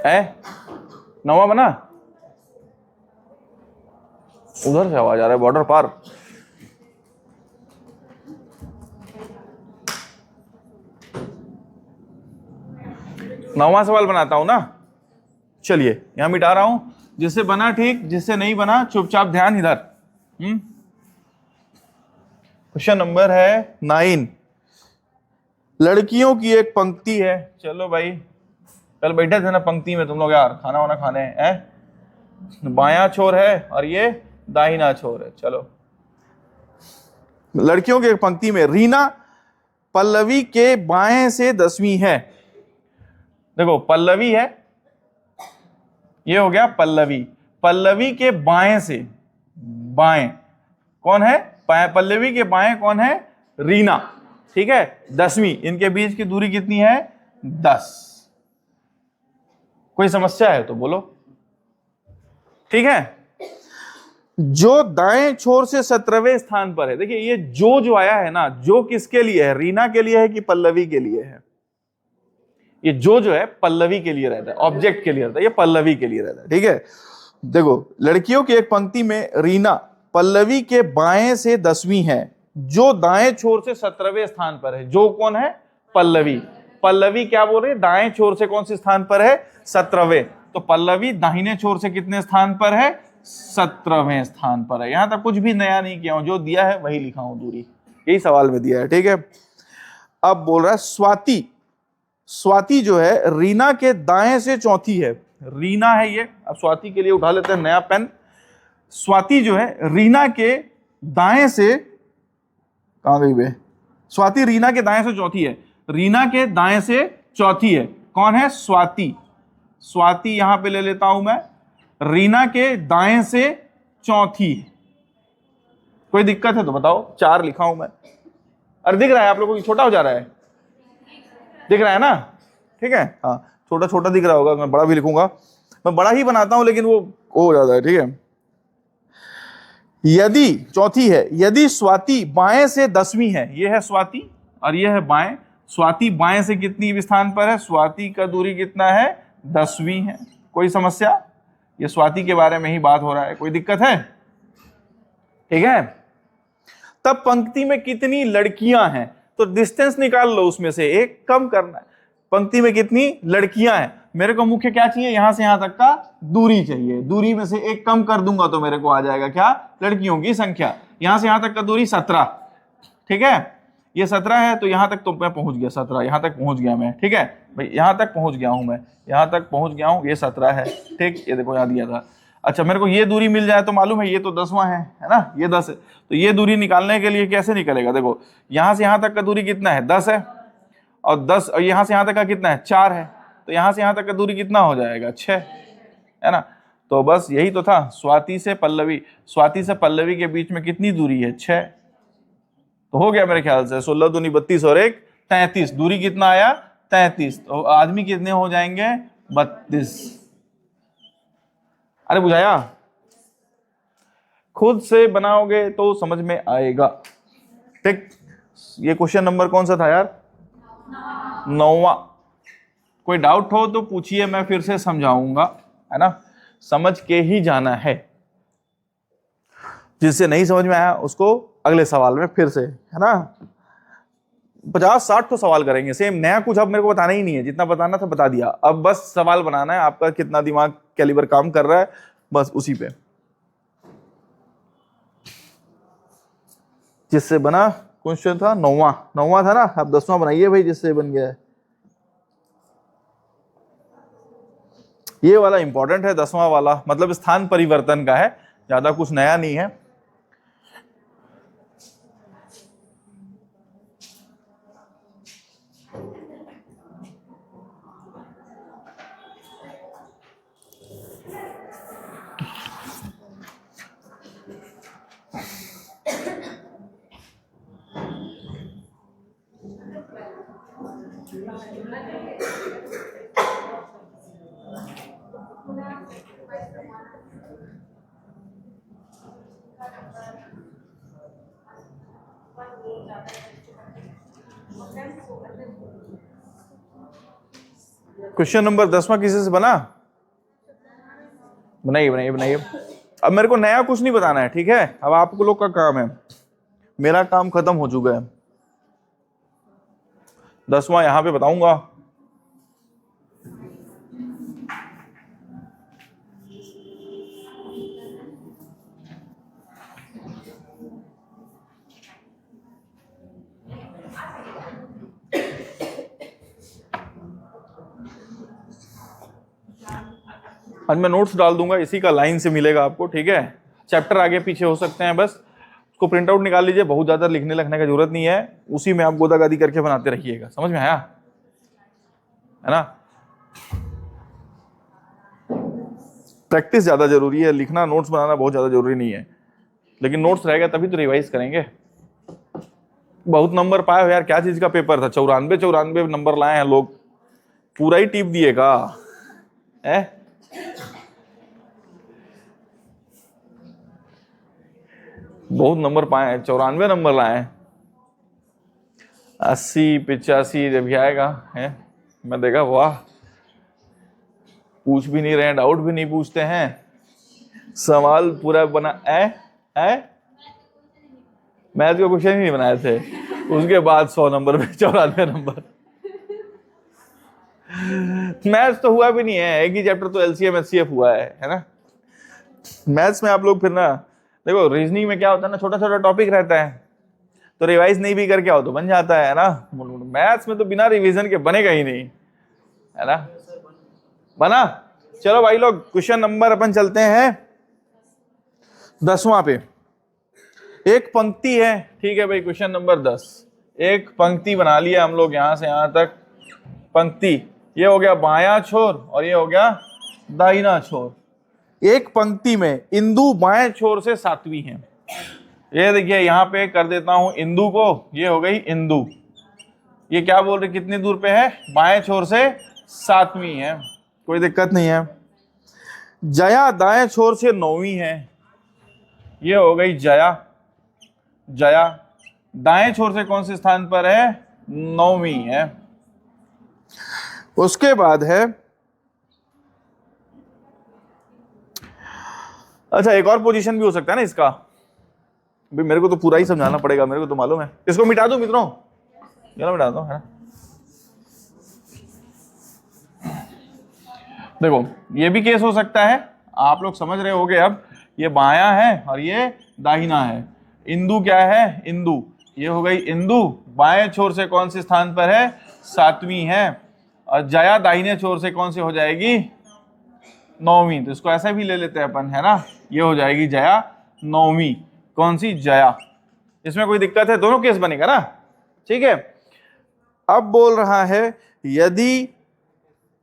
है? 9वां बना? उधर से आवाज आ रहा है, बॉर्डर पार। नौवां सवाल बनाता हूं ना, चलिए यहां मिटा रहा हूं, जिससे बना ठीक, जिससे नहीं बना चुपचाप ध्यान इधर। क्वेश्चन नंबर है 9। लड़कियों की एक पंक्ति है, चलो भाई कल बैठे थे ना पंक्ति में तुम लोग यार, खाना वाना खाने हैं, बायां छोर है और ये दाहिना छोर है। चलो, लड़कियों की एक पंक्ति में रीना पल्लवी के बाएं से 10वीं है। देखो पल्लवी है, ये हो गया पल्लवी, पल्लवी के बाएं से, बाएं कौन है? पल्लवी के बाएं कौन है? रीना, ठीक है। 10वीं, इनके बीच की दूरी कितनी है? 10। कोई समस्या है तो बोलो, ठीक है। जो दाएं छोर से 17वें स्थान पर है, देखिए ये जो आया है ना, जो किसके लिए है? रीना के लिए है कि पल्लवी के लिए है? ये जो है पल्लवी के लिए रहता है, ऑब्जेक्ट के लिए रहता है, ये पल्लवी के लिए रहता है, ठीक है। देखो लड़कियों की एक पंक्ति में रीना पल्लवी के बाएं से 10वीं है, जो दाएं छोर से 17वें स्थान पर है। जो कौन है? पल्लवी। पल्लवी क्या बोल रही है? दाएं छोर से कौन से स्थान पर है? 17वें। तो पल्लवी दाहिने छोर से कितने स्थान पर है? 17वें स्थान पर है। यहां तक कुछ भी नया नहीं किया हूं, जो दिया है वही लिखा हूं, दूरी यही सवाल में दिया है, ठीक है। अब बोल रहा है स्वाति, स्वाति जो है रीना के दाएं से चौथी है। रीना है ये, अब स्वाति के लिए उठा लेते हैं नया पेन। स्वाति जो है रीना के दाएं से, कहां गई बे? स्वाति रीना के दाएं से चौथी है, रीना के दाएं से चौथी है। कौन है? स्वाति। स्वाति यहां पे ले लेता हूं मैं, रीना के दाएं से चौथी। कोई दिक्कत है तो बताओ, 4 लिखा हूं मैं। अरे दिख रहा है आप लोगों को? छोटा हो जा रहा है? दिख रहा है ना? ठीक है, हाँ छोटा छोटा दिख रहा होगा, मैं बड़ा भी लिखूंगा, मैं बड़ा ही बनाता हूं लेकिन वो हो जाता है, ठीक है। यदि, चौथी है, यदि स्वाति बाएं से 10वीं है, ये है स्वाति और ये है बाएं। स्वाति बाएं से कितनी स्थान पर है? स्वाति का दूरी कितना है? 10वीं है। कोई समस्या? ये स्वाति के बारे में ही बात हो रहा है, कोई दिक्कत है? ठीक है। तब पंक्ति में कितनी लड़कियां हैं? तो डिस्टेंस निकाल लो, उसमें से एक कम करना है। पंक्ति में कितनी लड़कियां हैं? मेरे को मुख्य क्या चाहिए? यहां से यहां तक का दूरी चाहिए। दूरी में से एक कम कर दूंगा तो मेरे को आ जाएगा क्या? लड़कियों की संख्या। यहां से यहां तक का दूरी 17, ठीक है। ये 17 है तो यहां तक तो मैं पहुंच गया, 17 यहां तक पहुंच गया मैं, ठीक है भाई, यहां तक पहुंच गया हूं मैं, यहां तक पहुंच गया हूं। ये 17 है, ठीक, ये देखो याद दिया था। अच्छा मेरे को ये दूरी मिल जाए तो मालूम है ये तो 10वां है ना, ये 10 है। तो ये दूरी निकालने के लिए कैसे निकलेगा? देखो यहां से यहां तक का दूरी कितना है? 10 है, और 10 और यहां से यहां तक का कितना है? 4 है। तो यहां से यहां तक का दूरी कितना हो जाएगा? 6, है ना। तो बस यही तो था, स्वाति से पल्लवी, स्वाति से पल्लवी के बीच में कितनी दूरी है? 6। तो हो गया मेरे ख्याल से 16 दूनी 32 और 1 33। दूरी कितना आया? 33। तो आदमी कितने हो जाएंगे? 32। अरे बुझाया? खुद से बनाओगे तो समझ में आएगा, ठीक। ये क्वेश्चन नंबर कौन सा था यार? 9वां। कोई डाउट हो तो पूछिए, मैं फिर से समझाऊंगा, है ना। समझ के ही जाना है, जिससे नहीं समझ में आया उसको अगले सवाल में फिर से, है ना। 50-60 तो सवाल करेंगे सेम, नया कुछ अब मेरे को बताना ही नहीं है, जितना बताना था बता दिया। अब बस सवाल बनाना है, आपका कितना दिमाग कैलिबर काम कर रहा है, बस उसी पे। जिससे बना क्वेश्चन था 9वां था ना, अब 10वां बनाइए भाई, जिससे बन गया है। ये वाला इंपॉर्टेंट है, 10वां वाला, मतलब स्थान परिवर्तन का है, ज्यादा कुछ नया नहीं है। क्वेश्चन नंबर 10वां किसी से बना? बनाइए बनाइए बनाइए। अब मेरे को नया कुछ नहीं बताना है, ठीक है? अब आप लोग का काम है, मेरा काम खत्म हो चुका है। 10वां यहां पे बताऊंगा। आज मैं नोट्स डाल दूंगा, इसी का लाइन से मिलेगा आपको, ठीक है? चैप्टर आगे पीछे हो सकते हैं, बस उसको प्रिंट आउट निकाल लीजिए, बहुत ज्यादा लिखने लिखने की जरूरत नहीं है, उसी में आप गोदागादी करके बनाते रहिएगा। समझ में आया? है ना? प्रैक्टिस ज्यादा जरूरी है, लिखना नोट्स बनाना बहुत ज्यादा जरूरी नहीं है, लेकिन नोट्स रहेगा तभी तो रिवाइज करेंगे। बहुत नंबर पाए हो यार, क्या चीज का पेपर था? 94 नंबर लाए हैं लोग, पूरा ही टिप दिएगा है? बहुत नंबर पाए हैं, 94 नंबर लाए हैं। 80 85 जब भी आएगा है, मैं देखा वाह, पूछ भी नहीं रहे हैं, डाउट भी नहीं पूछते हैं, सवाल पूरा बना है। मैथ के क्वेश्चन ही नहीं बनाए थे, उसके बाद 100 नंबर पे 94 नंबर। मैथ्स तो हुआ भी नहीं है, एक ही चैप्टर तो एलसीएम एचसीएफ हुआ है ना? मैथ्स में आप लोग फिर ना देखो, रीजनिंग में क्या होता है ना, छोटा छोटा टॉपिक रहता है, तो रिवाइज नहीं भी करके आओ तो बन जाता है ना। मैथ्स में तो बिना रिवीजन के बनेगा ही नहीं, है ना? बना? चलो भाई लोग, क्वेश्चन नंबर अपन चलते हैं 10वां पे। एक पंक्ति है, ठीक है भाई, क्वेश्चन नंबर 10। एक पंक्ति बना लिया हम लोग, यहां से यहां तक पंक्ति, ये हो गया बायां छोर और ये हो गया दाहिना छोर। एक पंक्ति में इंदु बाएं छोर से 7वीं है। ये देखिए यहां पे कर देता हूं इंदु को, ये हो गई इंदु। ये क्या बोल रहे, कितनी दूर पे है? बाएं छोर से 7वीं है, कोई दिक्कत नहीं है। जया दाएं छोर से 9वीं है, ये हो गई जया। जया दाएं छोर से कौन से स्थान पर है? 9वीं है। उसके बाद है, अच्छा एक और पोजीशन भी हो सकता है ना इसका, भाई मेरे को तो पूरा ही समझाना पड़ेगा, मेरे को तो मालूम है। इसको मिटा दूं मित्रों, चलो मिटा दो, है। देखो ये भी केस हो सकता है, आप लोग समझ रहे होगे अब, ये बायां है और ये दाहिना है। इंदु क्या है? इंदु, ये हो गई इंदु, बाएं छोर से कौन से स्थान पर है? 7वीं है। और जया दाहिने छोर से कौन सी हो जाएगी? 9वीं। तो इसको ऐसे भी ले लेते हैं अपन, है ना? ये हो जाएगी जया 9वीं। कौन सी? जया। इसमें कोई दिक्कत है? दोनों केस बनेगा ना, ठीक है? अब बोल रहा है यदि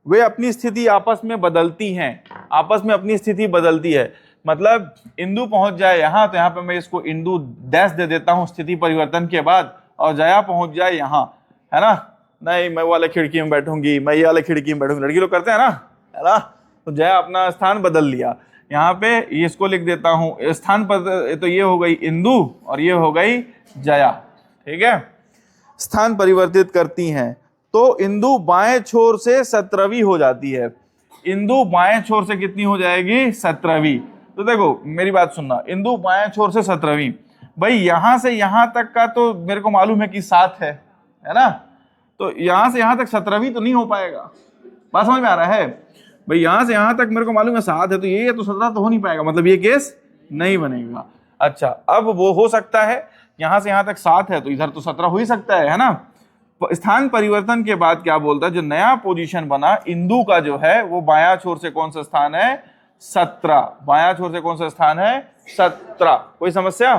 वे अपनी स्थिति आपस में बदलती हैं, आपस में अपनी स्थिति बदलती है, मतलब इंदु पहुंच जाए यहां, तो यहां पे मैं इसको इंदु डैश दे देता हूं स्थिति परिवर्तन के बाद, और जया पहुंच जाए यहां, है ना? नहीं मैं वाले खिड़की में बैठूंगी, मैं ये वाले खिड़की में बैठूंगी, लड़की लोग करते हैं ना, है ना? तो जया अपना स्थान बदल लिया, यहाँ पे ये इसको लिख देता हूं स्थान पर, तो ये हो गई इंदु और ये हो गई जया, ठीक है? स्थान परिवर्तित करती हैं, तो इंदु बाएं छोर से 17वीं हो जाती है। इंदु बाएं छोर से कितनी हो जाएगी? 17वीं। तो देखो मेरी बात सुनना, इंदु बाएं छोर से 17वीं, भाई यहां से यहां तक का तो मेरे को मालूम है कि 7 है ना? तो यहां से यहां तक 17वीं तो नहीं हो पाएगा, बात समझ में आ रहा है? भाई यहां से यहां तक मेरे को मालूम है 7 है, तो ये तो 17 तो हो नहीं पाएगा, मतलब ये केस नहीं बनेगा। अच्छा अब वो हो सकता है, यहां से यहां तक 7 है तो इधर तो 17 हो ही सकता है ना? स्थान परिवर्तन के बाद क्या बोलता है, जो नया पोजीशन बना इंदु का जो है वो बायां छोर से कौन सा स्थान है? 17। बायां छोर से कौन सा स्थान है? 17। कोई समस्या?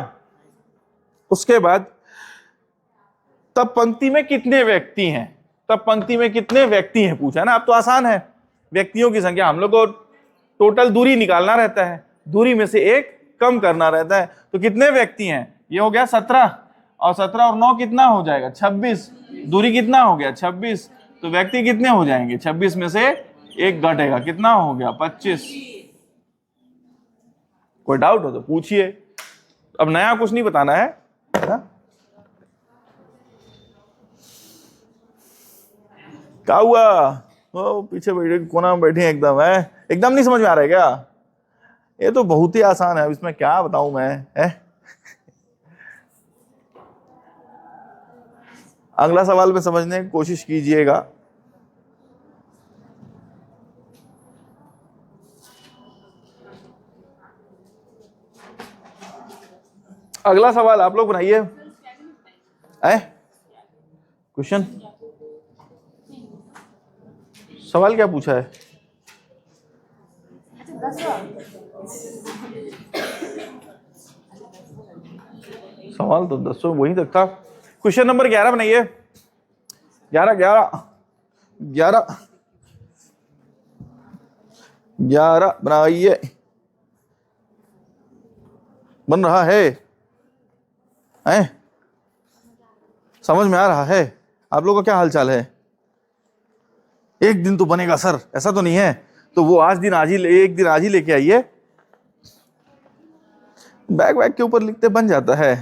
उसके बाद तब पंक्ति में कितने व्यक्ति हैं? तब पंक्ति में कितने व्यक्ति हैं पूछा ना? अब तो आसान है, व्यक्तियों की संख्या, हम लोग को टोटल दूरी निकालना रहता है, दूरी में से एक कम करना रहता है, तो कितने व्यक्ति हैं? ये हो गया 17, और 17 और 9 कितना हो जाएगा? 26। दूरी कितना हो गया? 26। तो व्यक्ति कितने हो जाएंगे? 26 में से एक घटेगा, कितना हो गया? 25। कोई डाउट हो तो पूछिए, अब नया कुछ नहीं बताना है ना? क्या हुआ? ओ पीछे बैठे कोना में बैठे एकदम, है एकदम नहीं समझ में आ रहा है क्या? ये तो बहुत ही आसान है, अब इसमें क्या बताऊं मैं, है? अगला सवाल में समझने की कोशिश कीजिएगा। अगला सवाल आप लोग बनाइए। क्वेश्चन, सवाल क्या पूछा है? सवाल तो 10 वही तक था। क्वेश्चन नंबर 11 बनाइए। 11 बनाइए। बन रहा है? समझ में आ रहा है? आप लोगों का क्या हालचाल है? एक दिन तो बनेगा सर, ऐसा तो नहीं है? तो वो एक दिन आज ही लेके आइए। बैग के ऊपर लिखते बन जाता है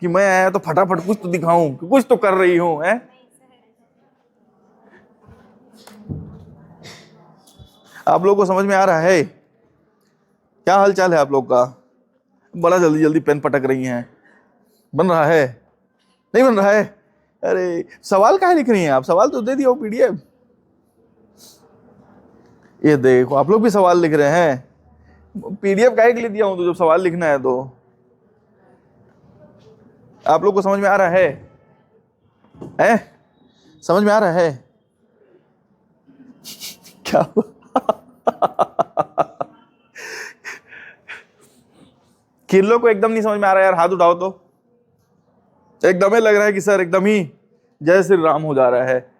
कि मैं आया तो फटाफट कुछ तो दिखाऊं कि कुछ तो कर रही हूं, है? आप लोगों को समझ में आ रहा है? क्या हालचाल है आप लोग का? बड़ा जल्दी जल्दी पेन पटक रही हैं। बन रहा है? नहीं बन रहा है? अरे सवाल काहे लिख रही हैं आप? सवाल तो दे दिया पीडीएफ। ये देखो आप लोग भी सवाल लिख रहे हैं। पीडीएफ काहे के लिए दिया हूं तो जब सवाल लिखना है तो। आप लोग को समझ में आ रहा है? समझ में आ रहा है? क्या किलो को एकदम नहीं समझ में आ रहा है यार? हाथ उठाओ तो। एकदम ही लग रहा है कि सर एकदम ही जय श्री राम हो जा रहा है।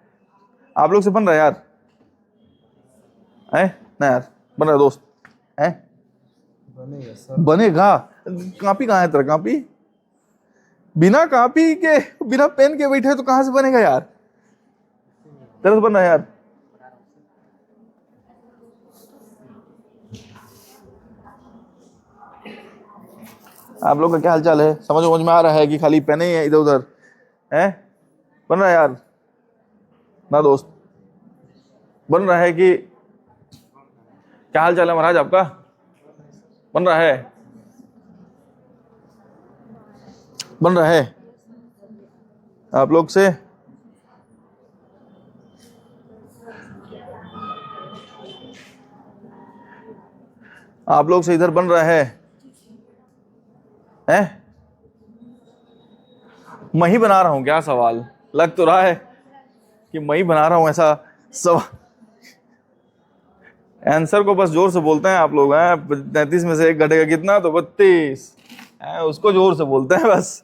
आप लोग से बन रहा है यार? ना यार, बन रहा है दोस्त? बनेगा सर। बनेगा? कॉपी कहाँ है तेरा? कॉपी बिना कॉपी के, बिना पेन के बैठे तो कहां से बनेगा यार? तेरा से बन रहा है यार? आप लोग का क्या हालचाल है? समझ में आ रहा है कि खाली पेन ही है इधर उधर? बन रहा है यार ना दोस्त? बन रहा है कि क्या हाल चाल है महाराज आपका? बन रहा है? बन रहा है आप लोग से? आप लोग से इधर बन रहा है? मैं ही बना रहा हूं क्या सवाल? लग तो रहा है कि मैं ही बना रहा हूं ऐसा सवाल। आंसर को बस जोर से बोलते हैं आप लोग। 33 में से 1 घटेगा कितना? तो 32। उसको जोर से बोलते हैं बस।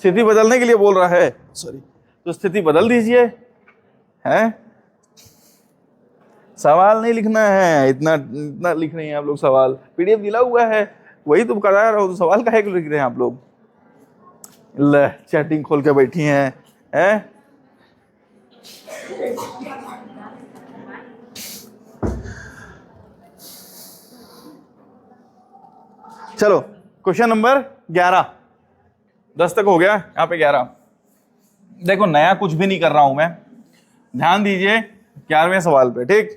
स्थिति बदलने के लिए बोल रहा है, सॉरी, तो स्थिति बदल दीजिए। सवाल नहीं लिखना है, इतना इतना लिख रहे हैं आप लोग सवाल। पीडीएफ मिला हुआ है, वही तो करा रहा हूं, तो सवाल काहे को लिख रहे हैं आप लोग? ले चैटिंग खोल के बैठी हैं। चलो क्वेश्चन नंबर 11। 10 तक हो गया, यहाँ पे 11। देखो नया कुछ भी नहीं कर रहा हूं मैं, ध्यान दीजिए 11वें सवाल पे, ठीक?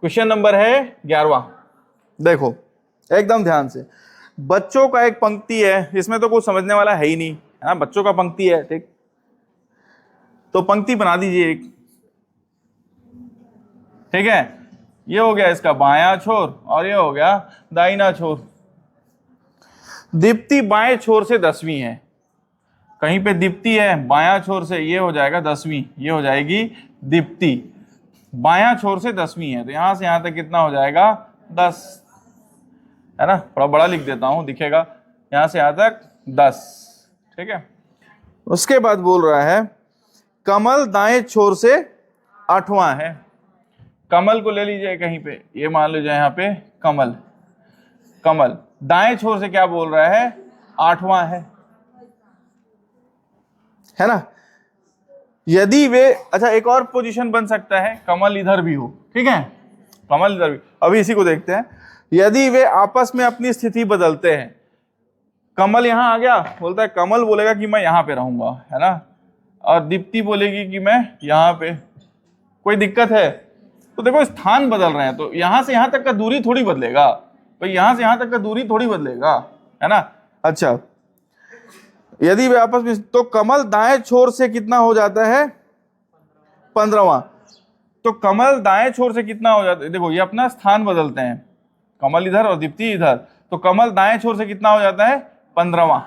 क्वेश्चन नंबर है 11वां। देखो एकदम ध्यान से। बच्चों का एक पंक्ति है, इसमें तो कुछ समझने वाला है ही नहीं, है? बच्चों का पंक्ति है, ठीक? तो पंक्ति बना दीजिए एक, ठीक है? ये हो गया इसका बायां छोर और ये हो गया दाहिना छोर। दीप्ति बाएं छोर से 10वीं है, कहीं पे दीप्ति है बायां छोर से, ये हो जाएगा 10वीं, ये हो जाएगी दीप्ति। बायां छोर से 10वीं है, तो यहां से यहां तक कितना हो जाएगा? 10, है ना? थोड़ा बड़ा लिख देता हूं, दिखेगा। यहां से यहां तक 10, ठीक है? उसके बाद बोल रहा है कमल दाएं छोर से 8वां है। कमल को ले लीजिए कहीं पे, ये मान लीजिए यहाँ पे कमल। कमल दाएं छोर से क्या बोल रहा है? 8वां है ना? यदि वे, अच्छा एक और पोजीशन बन सकता है, कमल इधर भी हो, ठीक है? कमल इधर भी, अभी इसी को देखते हैं। यदि वे आपस में अपनी स्थिति बदलते हैं, कमल यहां आ गया, बोलता है कमल बोलेगा कि मैं यहां पे रहूंगा, है ना? और दीप्ति बोलेगी कि मैं यहां पे। कोई दिक्कत है? तो देखो स्थान बदल रहे हैं, तो यहां से यहां तक का दूरी थोड़ी बदलेगा भाई, यहां से यहां तक का दूरी थोड़ी बदलेगा, है ना। अच्छा, यदि वे आपस में, तो कमल दाएं छोर से कितना हो जाता है, 15वां। तो कमल दाएं छोर से कितना हो जाता है, देखो ये अपना स्थान बदलते हैं, कमल इधर और दीप्ति इधर, तो कमल दाएं छोर से कितना हो जाता है, 15वां।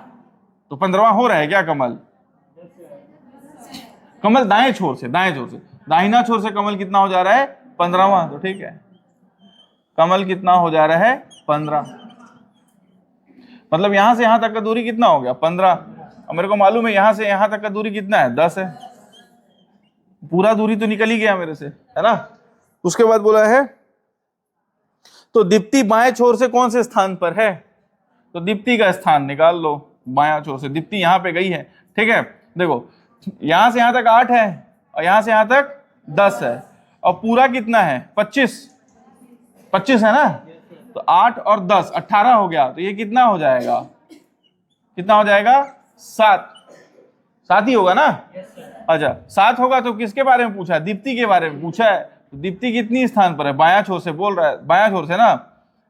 तो 15वां हो रहा है क्या कमल, कमल दाएं छोर से, दाहिना छोर से कमल कितना हो जा रहा है, 15वां। तो ठीक है, कमल कितना हो जा रहा है, 15। मतलब यहां से यहां तक का दूरी कितना हो गया, 15। अब मेरे को मालूम है यहां से यहां तक का दूरी कितना है, 10 है, पूरा दूरी तो निकल ही गया मेरे से, है ना। उसके बाद बोला है, तो दीप्ति बाएं छोर से कौन से स्थान पर है, तो दीप्ति का स्थान निकाल लो, बायां छोर से दीप्ति यहां पे गई है, ठीक है। देखो यहां से यहां तक 8 है और यहां से यहां तक 10 है, और पूरा कितना है, 25 है ना। तो 8 और 10 18 हो गया, तो ये कितना हो जाएगा, कितना हो जाएगा, 7 ही होगा ना। अच्छा 7 होगा, तो किसके बारे में पूछा है, दीप्ति के बारे में पूछा है। तो दीप्ति कितनी स्थान पर है, बायां छोर से बोल रहा है, बायां छोर से ना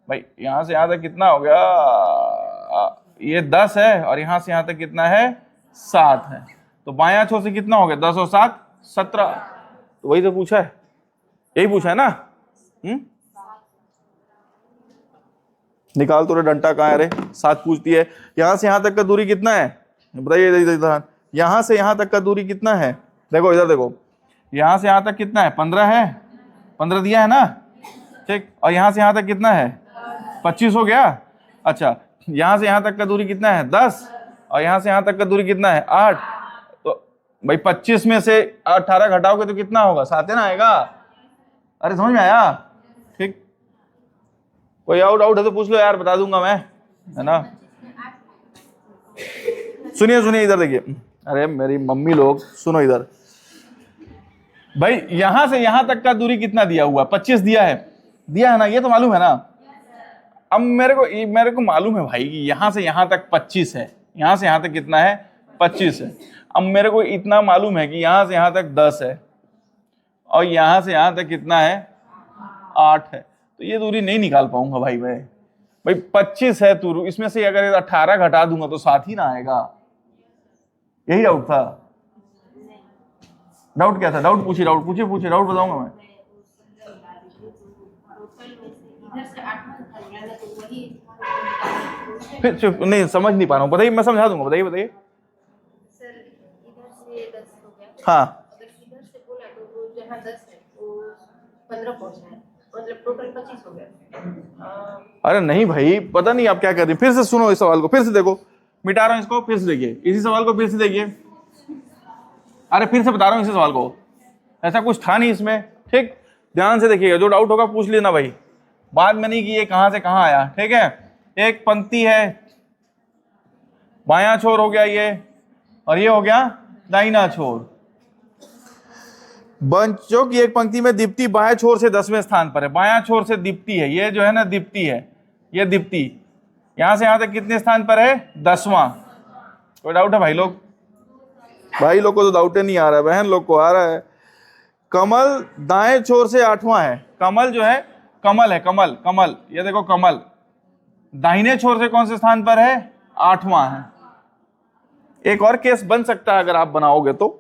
भाई, यहां से यहां तक कितना हो गया, ये 10 है और यहां से यहां तक कितना है, 7 है। तो बायां छोर से कितना हो गया, 10 और 7 17। तो वही तो पूछा है, यही पूछा है ना। निकाल तो रे, डंटा कहाँ है रे, 7 पूछती है। यहां से यहां तक का दूरी कितना है, बताइए इधर, यहां से यहां तक का दूरी कितना है, देखो इधर देखो, यहां से यहां तक कितना है, 15 है, 15 दिया है ना, ठीक। और यहां से यहां तक कितना है, 25 हो गया। अच्छा यहां से यहां तक का दूरी कितना है, 10, और यहां से यहां तक का दूरी कितना है, 8। तो भाई 25 में से 18 घटाओगे तो कितना होगा, 7 है ना आएगा। अरे समझ में आया, ठीक। कोई और डाउट है तो पूछ लो यार, बता दूंगा मैं, है ना। सुनिए इधर देखिए, अरे मेरी मम्मी लोग सुनो इधर भाई, यहां से यहां तक का दूरी कितना दिया हुआ, 25 दिया है ना, ये तो मालूम है ना। अब मेरे को मालूम है भाई कि यहां से यहां तक 25 है, यहां से यहां तक कितना है, 25 है। अब मेरे को इतना मालूम है कि यहां से यहां तक 10 है और यहां से यहां तक कितना है, 8 है। तो ये दूरी नहीं निकाल पाऊंगा भाई मैं, भाई 25 है तो इसमें से अगर 18 घटा दूंगा तो 7 ही ना आएगा। यही डाउट था, डाउट क्या था, डाउट पूछिए डाउट बताऊंगा मैं। फिर नहीं समझ नहीं पा रहा हूँ, बताइए मैं समझा दूंगा, बताइए। सर इधर से 10 हो गया, हाँ अगर इधर से बोला तो वो जहाँ 10 है वो 15 पहुंचना है, मतलब टोटल 25 हो गया। अरे नहीं भाई, पता नहीं आप क्या कर रही हैं, फिर से सुनो इस सवाल को, फिर से देखो, मिटा रहा हूं इसको, फिर से देखिए इसी सवाल को, फिर से देखिए। अरे फिर से बता रहा हूं इसी सवाल को, ऐसा कुछ था नहीं इसमें, ठीक। ध्यान से देखिएगा, जो डाउट होगा पूछ लेना भाई, बाद में नहीं कि ये कहां से कहां आया, ठीक है। एक पंक्ति है, बायां छोर हो गया ये, और ये हो गया दाहिना छोर। बच्चों की एक पंक्ति में दीप्ति बाएं छोर से 10वें स्थान पर है, बायां छोर से दीप्ति है, ये जो है ना दीप्ति है, ये दीप्ति यहां से यहां तक कितने स्थान पर है, 10वां। कोई डाउट है भाई लोग, भाई लोग को तो डाउट नहीं आ रहा है, बहन लोग को आ रहा है। कमल दाएं छोर से 8वां है, कमल जो है, कमल है, कमल ये देखो, कमल दाहिने छोर से कौन से स्थान पर है, 8वां है। एक और केस बन सकता है अगर आप बनाओगे तो,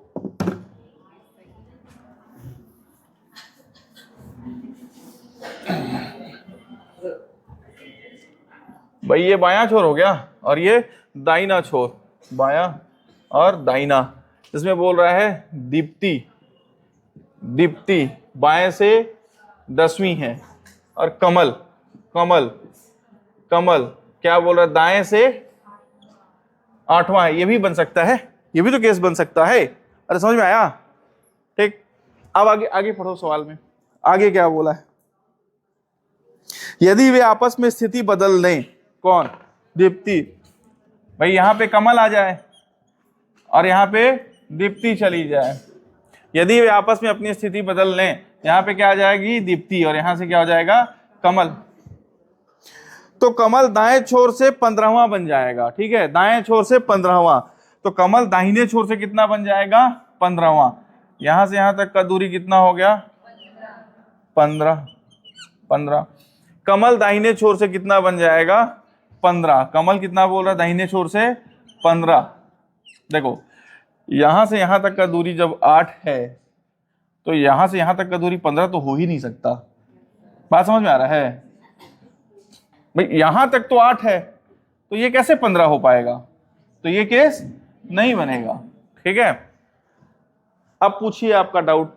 भाई ये बायां छोर हो गया और ये दाहिना छोर, बायां और दाहिना। इसमें बोल रहा है दीप्ति बाएं से 10वीं है, और कमल क्या बोल रहा है, दाएं से 8वां है। ये भी बन सकता है, ये भी तो केस बन सकता है। अरे समझ में आया, ठीक। अब आगे पढ़ो सवाल में, आगे क्या बोला है, यदि वे आपस में स्थिति बदल लें, कौन, दीप्ति, भाई यहां पे कमल आ जाए और यहां पे दीप्ति चली जाए, यदि वे आपस में अपनी स्थिति बदल लें, यहां पे क्या आ जाएगी, दीप्ति, और यहां से क्या हो जाएगा, कमल। तो कमल दाएं छोर से 15वां बन जाएगा, ठीक है, दाएं छोर से 15वां। तो कमल दाहिने छोर से कितना बन जाएगा, 15वां। यहां से यहां तक का दूरी कितना हो गया, 15 15। कमल दाहिने छोर से कितना बन जाएगा? 15। कमल कितना बोल रहा है दाहिने छोर से? 15। देखो यहां से यहां तक का दूरी जब 8 है तो यहां से यहां तक का दूरी 15 तो हो ही नहीं सकता। बात समझ में आ रहा है भाई? यहां तक तो 8 है तो ये कैसे 15 हो पाएगा? तो ये केस नहीं बनेगा। ठीक है, अब पूछिए आपका डाउट।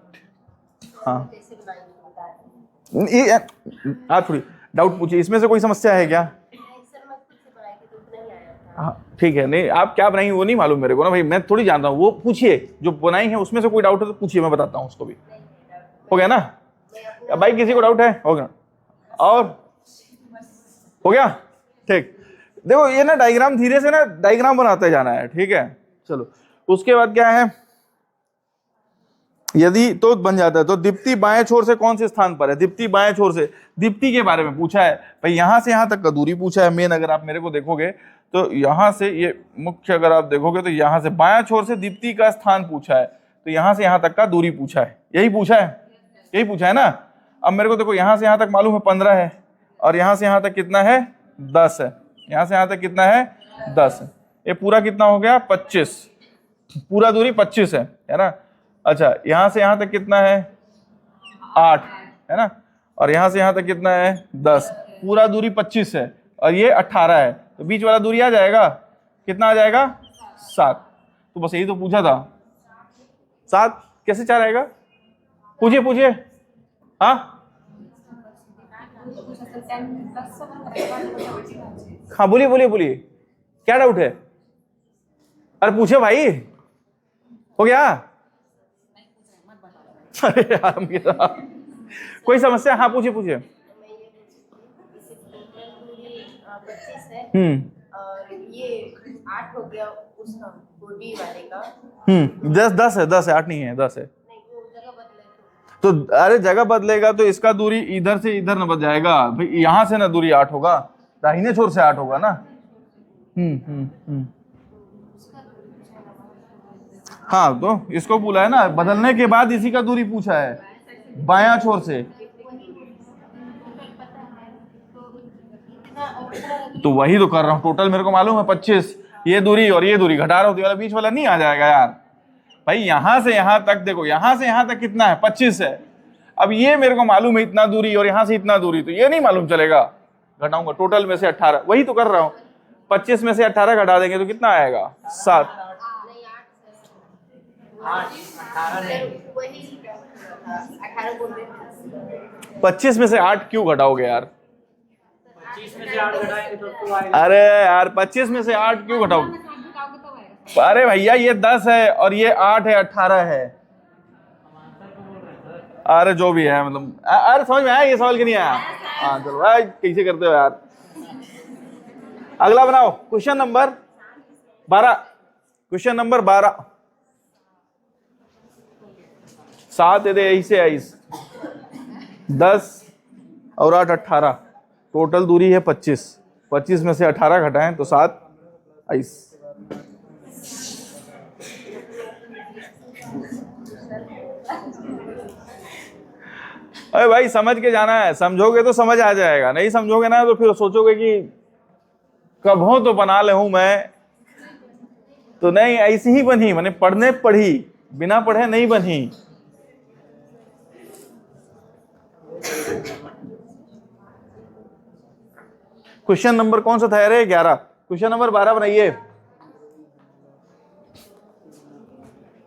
हाँ कैसे बनाएंगे ये आप थोड़ी डाउट पूछिए, इसमें से कोई समस्या है क्या? सर मैं खुद से बनाई थी तो नहीं आया था। हाँ ठीक है, नहीं आप क्या बनाएंगे वो नहीं मालूम मेरे को ना भाई, मैं थोड़ी जानता हूँ। वो पूछिए जो बनाई है उसमें से कोई डाउट है तो पूछिए, मैं बताता हूँ उसको भी। हो गया ना भाई? किसी को डाउट है? हो गया और हो गया? ठीक, देखो ये ना डायग्राम धीरे से ना डायग्राम बनाते जाना है। ठीक है चलो, उसके बाद क्या है, यदि तो बन जाता है तो दीप्ति बाएं छोर से कौन से स्थान पर है? दीप्ति बाएं छोर से, दीप्ति के बारे में पूछा है भाई, यहां से यहां तक का दूरी पूछा है मेन। अगर आप मेरे को देखोगे तो यहां से ये मुख्य अगर आप देखोगे तो यहां से बाएं छोर से दीप्ति का स्थान पूछा है, तो यहां से यहां तक का दूरी पूछा है। यही पूछा है, यही पूछा है ना। अब मेरे को देखो यहां से यहां तक मालूम है 15 है, और यहां से यहां तक कितना है? 10 है। यहां से यहां तक कितना है? 10 है। ये पूरा कितना हो गया? 25। पूरा दूरी 25 है ना। अच्छा यहां से यहां तक कितना है? 8 है ना। और यहां से यहां तक कितना है? 10। पूरा दूरी 25 है और ये 18 है, तो बीच वाला दूरी आ जाएगा कितना? आ जाएगा 7। तो बस यही तो पूछा था, 7 कैसे 4 आएगा? पूछिए पूछिए। हाँ हाँ बोलिए बोलिए बोलिए, क्या डाउट है? अरे पूछे भाई, हो गया? अरे यार मेरा कोई समस्या? हाँ पूछिए पूछिए। मैं ये दूरी 25 है और ये 8 हो गया उसका बॉडी वाले का। 10 है, 10 है, 8 नहीं है, 10 है। नहीं वो जगह बदले तो अरे जगह बदलेगा तो इसका दूरी इधर से इधर न बदल जाएगा भाई, यहां से ना दूरी 8 होगा, दाहिने छोर से 8 होगा ना। हाँ तो इसको बोला है ना, बदलने के बाद इसी का दूरी पूछा है बायां छोर से। तो वही तो कर रहा हूँ, टोटल मेरे को मालूम है 25। ये दूरी और ये दूरी घटा रहा हूँ, तो वाला बीच वाला नहीं आ जाएगा यार भाई। यहां से यहां तक देखो, यहां से यहां तक कितना है? 25 है। अब ये मेरे को मालूम है इतना दूरी और यहां से इतना दूरी, तो ये नहीं मालूम चलेगा, घटाऊंगा टोटल में से 18। वही तो कर रहा हूँ, 25 में से 18 घटा देंगे तो कितना आएगा? 7। वही 18 बोल रहे थे। 25 में से 8 क्यों घटाओगे यार? 25 में से 8 घटाएंगे तो आएगा। अरे यार 25 में से 8 क्यों घटाओगे? अरे भैया ये 10 है और ये 8 है, 18 है। अरे जो भी है मतलब, अरे समझ में आया ये सवाल कि नहीं आया? हाँ चलो भाई, कैसे करते हो यार। अगला बनाओ, क्वेश्चन नंबर 12। Question number 12। 7 दे ऐसे 10 और 8 18, टोटल दूरी है 25। 25 में से 18 घटाएं तो 7 22। अरे भाई समझ के जाना है, समझोगे तो समझ आ जाएगा, नहीं समझोगे ना तो फिर सोचोगे कि कब हो तो बना ले हूं मैं, तो नहीं ऐसी ही बनी, मैंने पढ़ने पढ़ी, बिना पढ़े नहीं बनी। क्वेश्चन नंबर कौन सा था? अरे 11। क्वेश्चन नंबर 12 बनाइए।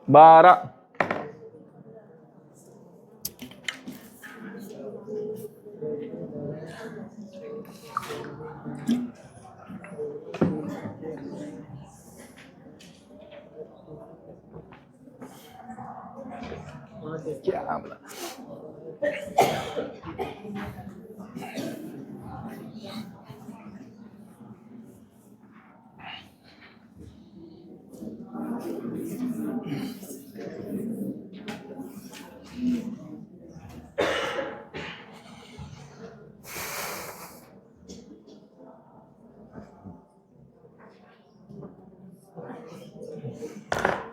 12। क्या बोला?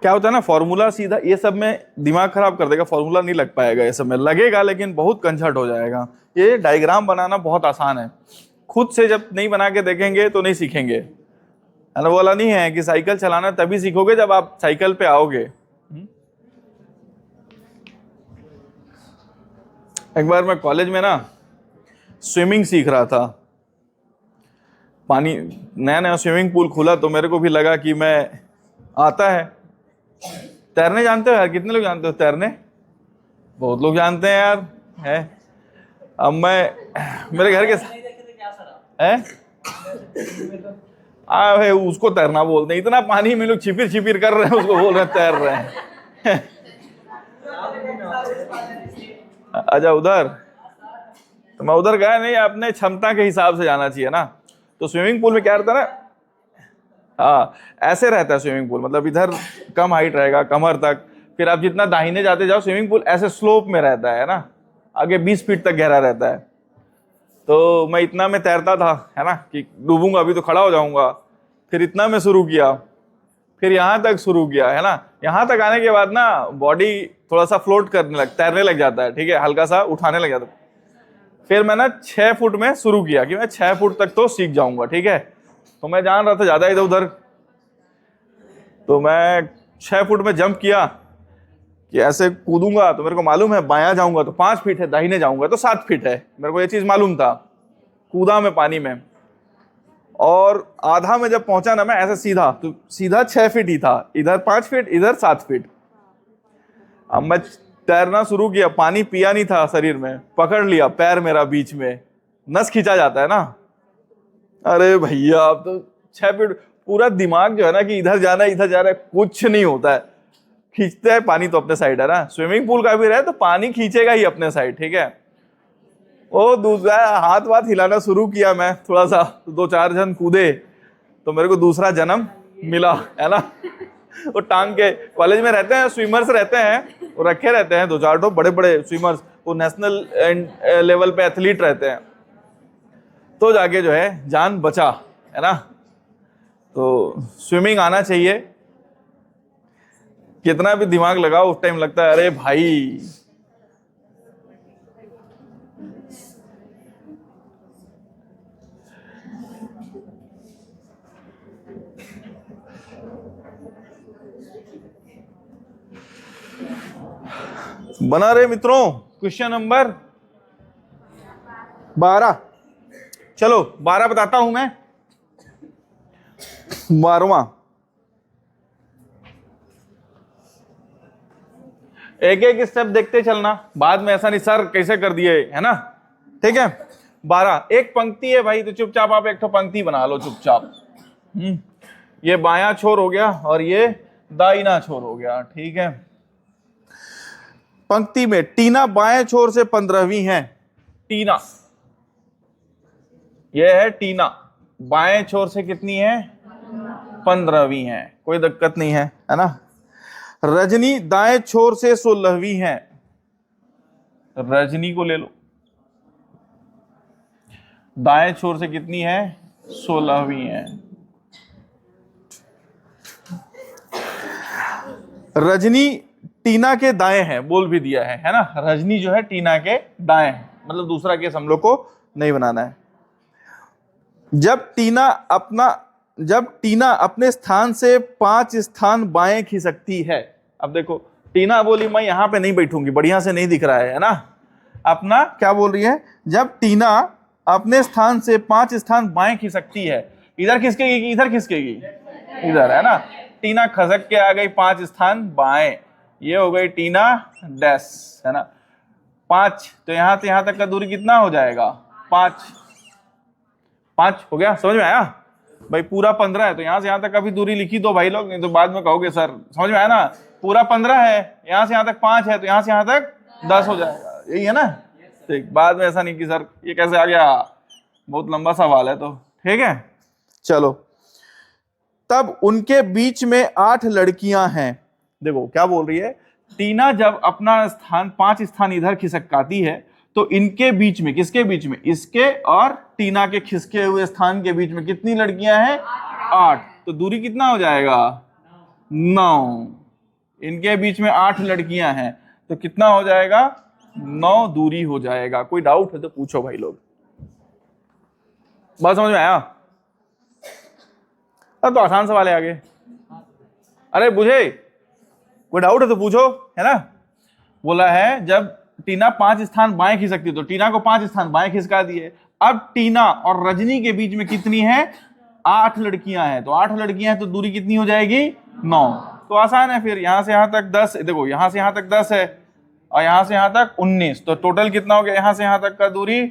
क्या होता है ना, फॉर्मूला सीधा ये सब में दिमाग खराब कर देगा, फॉर्मूला नहीं लग पाएगा, ये सब में लगेगा लेकिन बहुत कंचट हो जाएगा। ये डायग्राम बनाना बहुत आसान है, खुद से जब नहीं बना के देखेंगे तो नहीं सीखेंगे, है ना। वो वाला नहीं है कि साइकिल चलाना तभी सीखोगे जब आप साइकिल पे आओगे। एक बार मैं कॉलेज में ना स्विमिंग सीख रहा था, पानी नया नया स्विमिंग पूल खुला तो मेरे को भी लगा कि मैं आता है। तैरने जानते हो यार? कितने लोग जानते हो तैरने? बहुत लोग जानते हैं यार, है। अब मैं मेरे घर के है भाई, उसको तैरना बोलते हैं। इतना पानी में लोग छिपिर छिपिर कर रहे हैं, उसको बोल रहे हैं तैर रहे हैं। अच्छा उधर, तो मैं उधर गया नहीं, अपने क्षमता के हिसाब से जाना चाहिए ना। तो स्विमिंग पूल में क्या रहता है ना, हाँ ऐसे रहता है स्विमिंग पूल, मतलब इधर कम हाइट रहेगा कमर तक, फिर आप जितना दाहिने जाते जाओ स्विमिंग पूल ऐसे स्लोप में रहता है ना, आगे 20 फीट तक गहरा रहता है। तो मैं इतना में तैरता था, है ना, कि डूबूंगा अभी तो खड़ा हो जाऊंगा। फिर इतना में शुरू किया, फिर यहाँ तक शुरू किया, है ना। यहाँ तक आने के बाद ना बॉडी थोड़ा सा फ्लोट करने लग, तैरने लग जाता है, ठीक है, हल्का सा उठाने लग जाता है। फिर मैं ना 6 फुट में शुरू किया कि मैं 6 फुट तक तो सीख जाऊंगा, ठीक है। तो मैं जान रहा था ज्यादा इधर उधर, तो मैं 6 फुट में जंप किया कि ऐसे कूदूंगा तो मेरे को मालूम है बायां जाऊंगा तो 5 फीट है, दाहिने जाऊंगा तो 7 फीट है, मेरे को ये चीज मालूम था। कूदा मैं पानी में, और आधा में जब पहुंचा ना मैं ऐसे सीधा, तो सीधा 6 फीट ही था, इधर 5 फीट इधर 7 फीट। अब मैं तैरना शुरू किया, पानी पिया नहीं था शरीर में, पकड़ लिया पैर मेरा बीच में, नस खींचा जाता है ना। अरे भैया अब तो 6 फीट, पूरा दिमाग जो है ना कि इधर जाना है इधर जा रहा है, कुछ नहीं होता है। खींचते हैं पानी तो अपने साइड है ना, स्विमिंग पूल का भी रहे तो पानी खींचेगा ही अपने साइड, ठीक है। वो दूसरा हाथ वाथ हिलाना शुरू किया मैं थोड़ा सा, तो 2-4 जन कूदे तो मेरे को दूसरा जन्म मिला, है ना। वो टांग के कॉलेज में रहते हैं, स्विमर्स रहते हैं, वो रखे रहते हैं 2-4 तो बड़े बड़े स्विमर्स, वो नेशनल लेवल पे एथलीट रहते हैं, तो जाके जो है जान बचा, है ना। तो स्विमिंग आना चाहिए, कितना भी दिमाग लगाओ उस टाइम लगता है अरे भाई। बना रहे मित्रों, क्वेश्चन नंबर 12। चलो 12 बताता हूं मैं, 12वां। एक एक स्टेप देखते चलना, बाद में ऐसा नहीं सर कैसे कर दिए, है ना, ठीक है। 12 एक पंक्ति है भाई, तो चुपचाप आप एक तो पंक्ति बना लो चुपचाप। ये बायां छोर हो गया और ये दाहिना छोर हो गया, ठीक है। पंक्ति में टीना बाएं छोर से 15वीं है, टीना, यह है टीना, बाएं छोर से कितनी है, 15वीं है, कोई दिक्कत नहीं है ना। रजनी दाएं छोर से 16वीं है, रजनी को ले लो, दाएं छोर से कितनी है, 16वीं है। रजनी टीना के दाएं है, बोल भी दिया है ना, रजनी जो है टीना के दाएं है, मतलब दूसरा केस हम लोग को नहीं बनाना है। जब टीना अपने स्थान से 5 स्थान बाएं खिसकती है, अब देखो टीना बोली मैं यहां पे नहीं बैठूंगी, बढ़िया से नहीं दिख रहा है ना, अपना क्या बोल रही है, जब टीना अपने स्थान से 5 स्थान बाएं खिसकती है, इधर खिसकेगी कि इधर खिसकेगी, इधर, है ना। टीना खसक के आ गई 5 स्थान बाएं, ये हो गई टीना डैश, है ना। 5, तो यहां से यहां तक का दूरी कितना हो जाएगा, 5 हो गया, समझ में आया भाई। पूरा 15 है तो यहां से यहां तक का भी दूरी लिखी दो भाई लोग, नहीं तो बाद में कहोगे सर, समझ में आया ना। पूरा 15 है, यहां से यहां तक 5 है, तो यहां से यहां तक 10 हो जाएगा, यही है ना। ठीक, बाद में ऐसा नहीं कि सर ये कैसे आ गया, बहुत लंबा सवाल है, तो ठीक है। चलो, तब उनके बीच में 8 लड़कियां हैं। देखो क्या बोल रही है, टीना जब अपना स्थान 5 स्थान इधर खिसकाती है, तो इनके बीच में, किसके बीच में, इसके और टीना के खिसके हुए स्थान के बीच में कितनी लड़कियां हैं, 8, तो दूरी कितना हो जाएगा, 9, इनके बीच में 8 लड़कियां हैं, तो कितना हो जाएगा? 9 दूरी हो जाएगा। कोई डाउट है तो पूछो भाई लोग। बात समझ में आया? अब तो आसान सवाल है आगे। अरे बुझे? कोई डाउट है तो पूछो, है ना। बोला है जब टीना 5 स्थान बाएं खिसकती तो टीना को 5 स्थान बाएं खिसका दिए। अब टीना और रजनी के बीच में कितनी है? 8 लड़कियां हैं, तो 8 लड़कियां हैं तो दूरी कितनी हो जाएगी? 9। तो आसान है फिर, यहां से यहां तक 10, देखो यहां से यहां तक 10 है और यहां से यहां तक 19, तो टोटल कितना हो गया? यहां से यहां तक का दूरी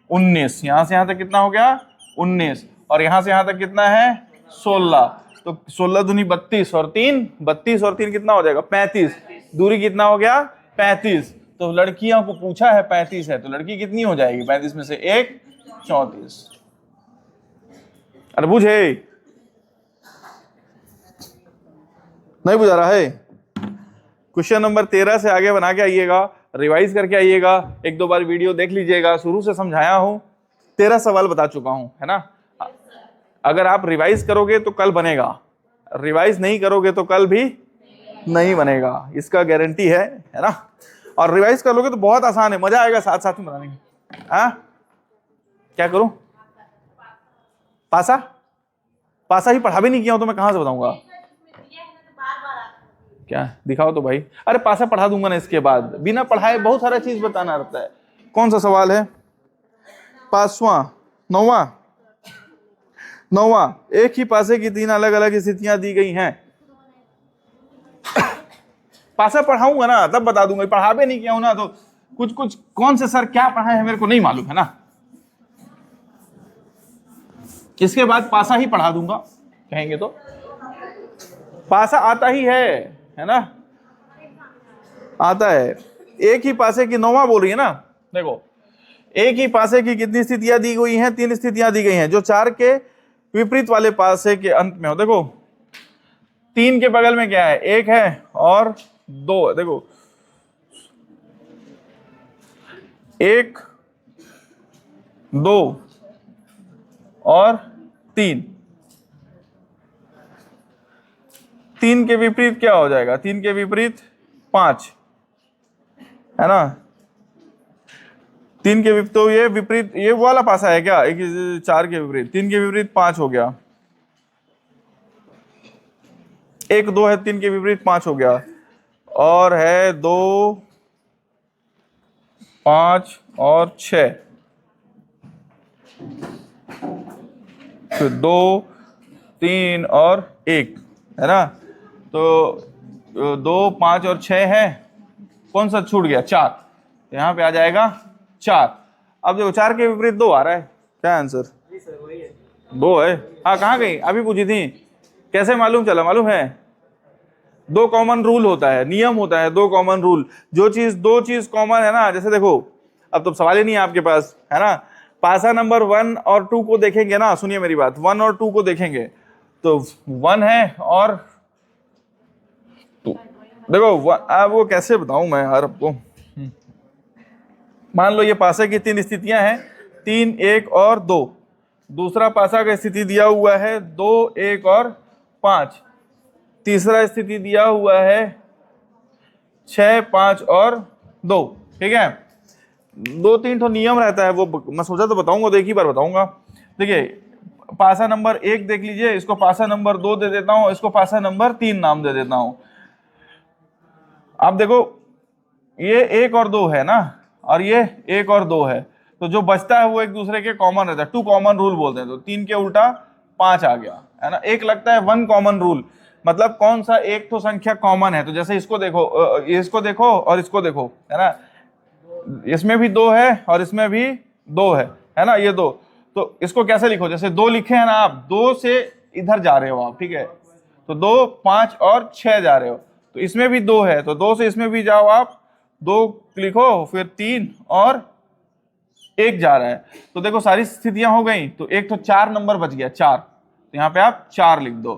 19, यहां से यहां तक कितना हो गया? 19, और यहां से यहां तक कितना है? 16। तो 16 दूनी 32 और 3 32 और 3 कितना हो जाएगा? 35। दूरी कितना हो गया? 35। तो लड़कियों को पूछा है 35 है, तो लड़की कितनी हो जाएगी? 35 में से 1 34। अरे बुझे? नहीं बुझा रहा है? क्वेश्चन नंबर 13 से आगे बना के आइएगा, रिवाइज करके आइएगा, 1-2 बार वीडियो देख लीजिएगा, शुरू से समझाया हूं। 13 सवाल बता चुका हूं, है ना। अगर आप रिवाइज करोगे तो कल बनेगा, रिवाइज नहीं करोगे तो कल भी नहीं बनेगा, इसका गारंटी है ना। और रिवाइज कर लोगे तो बहुत आसान है, मजा आएगा साथ साथ में बनाने में। क्या करूं? पासा पासा ही पढ़ा भी नहीं किया हूं तो मैं कहां से बताऊंगा? क्या दिखाओ तो भाई। अरे पासा पढ़ा दूंगा ना, इसके बाद बिना पढ़ाए बहुत सारा चीज बताना रहता है। कौन सा सवाल है? 5वां 9वां। एक ही पासे की 3 अलग अलग स्थितियां दी गई हैं। पासा पढ़ाऊंगा ना तब बता दूंगा, पढ़ा भी नहीं किया हूं ना तो कुछ कौन से सर क्या पढ़ाए हैं मेरे को नहीं मालूम, है ना। इसके बाद पासा ही पढ़ा दूंगा कहेंगे तो। पासा आता ही है ना, आता है। एक ही पासे की 9वां बोल रही है ना। देखो एक ही पासे की कितनी स्थितियां दी गई हैं? 3 स्थितियां दी गई हैं जो 4 के विपरीत वाले पासे के अंत में हो। देखो 3 के बगल में क्या है? 1 है और 2 है। देखो 1 2 और 3। 3 के विपरीत क्या हो जाएगा? 3 के विपरीत 5, है ना। 3 के विपरीत, तो ये विपरीत ये वाला पासा है क्या? 4 के विपरीत 3 के विपरीत 5 हो गया। 1 2 है, 3 के विपरीत 5 हो गया, और है 2 5 और 6, फिर 2 3 और 1, है ना। तो 2 5 और 6 है, कौन सा छूट गया? 4, तो यहां पे आ जाएगा 4। अब देखो 4 के विपरीत 2 आ रहा है, क्या आंसर? 2 है। हाँ कहाँ गई? अभी पूछी थी, कैसे मालूम चला? मालूम है 2 कॉमन रूल होता है, नियम होता है 2 कॉमन रूल। जो चीज 2 चीज कॉमन है ना, जैसे देखो अब तो सवाल ही नहीं है आपके पास, है ना। पासा नंबर 1 और 2 को देखेंगे ना, सुनिए मेरी बात, 1 और 2 को देखेंगे तो 1 है और 2। देखो अब वो कैसे बताऊं मैं यार आपको। मान लो ये पासा की 3 स्थितियां हैं, 3 1 और 2। दूसरा पासा का स्थिति दिया हुआ है 2 1 और 5। तीसरा स्थिति दिया हुआ है 6 5 और 2। ठीक है, 2 3 तो नियम रहता है, वो मैं सोचा तो बताऊंगा, तो एक ही बार बताऊंगा। देखिए पासा नंबर 1 देख लीजिए, इसको पासा नंबर 2 दे देता हूं, इसको पासा नंबर 3 नाम दे देता हूं। आप देखो ये 1 और 2 है ना, और ये 1 और 2 है, तो जो बचता है वो एक दूसरे के कॉमन रहता है, 2 कॉमन रूल बोलते हैं। तो 3 के उल्टा 5 आ गया, है ना। एक लगता है 1 कॉमन रूल, मतलब कौन सा एक तो संख्या कॉमन है। तो जैसे इसको देखो, इसको देखो और इसको देखो, है ना। इसमें भी 2 है और इसमें भी 2 है ना, ये 2। तो इसको कैसे लिखो? जैसे 2 लिखे हैं ना आप, 2 से इधर जा रहे हो आप, ठीक है, तो 2 5 और 6 जा रहे हो, तो इसमें भी 2 है, तो 2 से इसमें भी जाओ आप, 2 लिखो, फिर 3 और 1 जा रहा है। तो देखो सारी स्थितियां हो गई, तो एक तो 4 नंबर बच गया, 4, तो यहाँ पे आप 4 लिख दो।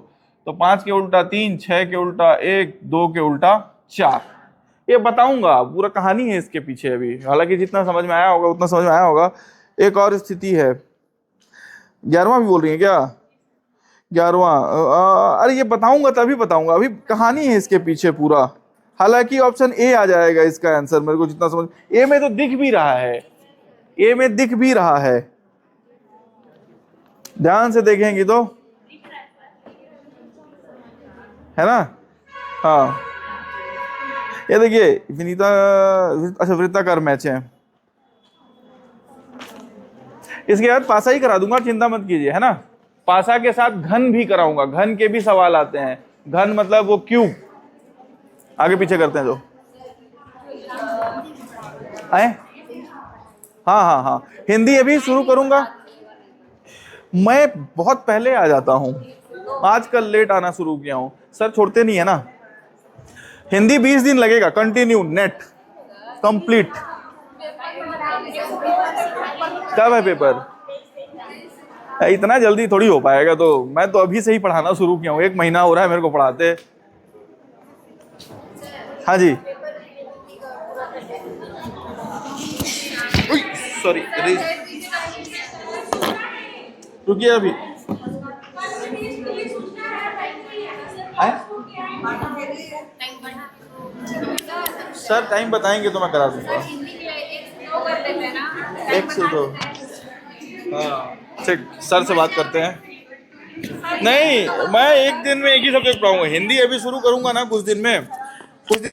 तो 5 के उल्टा 3, 6 के उल्टा 1, 2 के उल्टा 4। ये बताऊंगा, पूरा कहानी है इसके पीछे अभी, हालांकि जितना समझ में आया होगा उतना समझ में आया होगा। एक और स्थिति है, 11वां भी बोल रही है क्या? 11वां, अरे ये बताऊंगा तभी बताऊंगा, अभी कहानी है इसके पीछे पूरा, हालांकि ऑप्शन ए आ जाएगा इसका आंसर, मेरे को जितना समझ, ए में तो दिख भी रहा है, ए में दिख भी रहा है, ध्यान से देखेंगे तो, है ना। हाँ ये देखिए विनीता, अच्छा वृत्ताकार मैच है। इसके बाद पासा ही करा दूंगा, चिंता मत कीजिए, है ना। पासा के साथ घन भी कराऊंगा, घन के भी सवाल आते हैं। घन मतलब वो क्यूब, आगे पीछे करते हैं जो आए। हाँ हाँ हाँ, हिंदी अभी शुरू करूंगा। मैं बहुत पहले आ जाता हूं, आजकल लेट आना शुरू किया हूं, सर छोड़ते नहीं है ना। हिंदी 20 दिन लगेगा कंटिन्यू, नेट कंप्लीट। कब है पेपर? इतना जल्दी थोड़ी हो पाएगा, तो मैं तो अभी से ही पढ़ाना शुरू किया हूँ, 1 महीना हो रहा है मेरे को पढ़ाते। हाँ जी सॉरी, रुकिए अभी। सर टाइम बताएंगे तो मैं करा दूंगा। एक से दो, हाँ ठीक, सर से बात करते हैं। नहीं मैं एक दिन में एक ही सब्जेक्ट पढ़ाऊंगा, हिंदी अभी शुरू करूंगा ना कुछ दिन में, कुछ दिन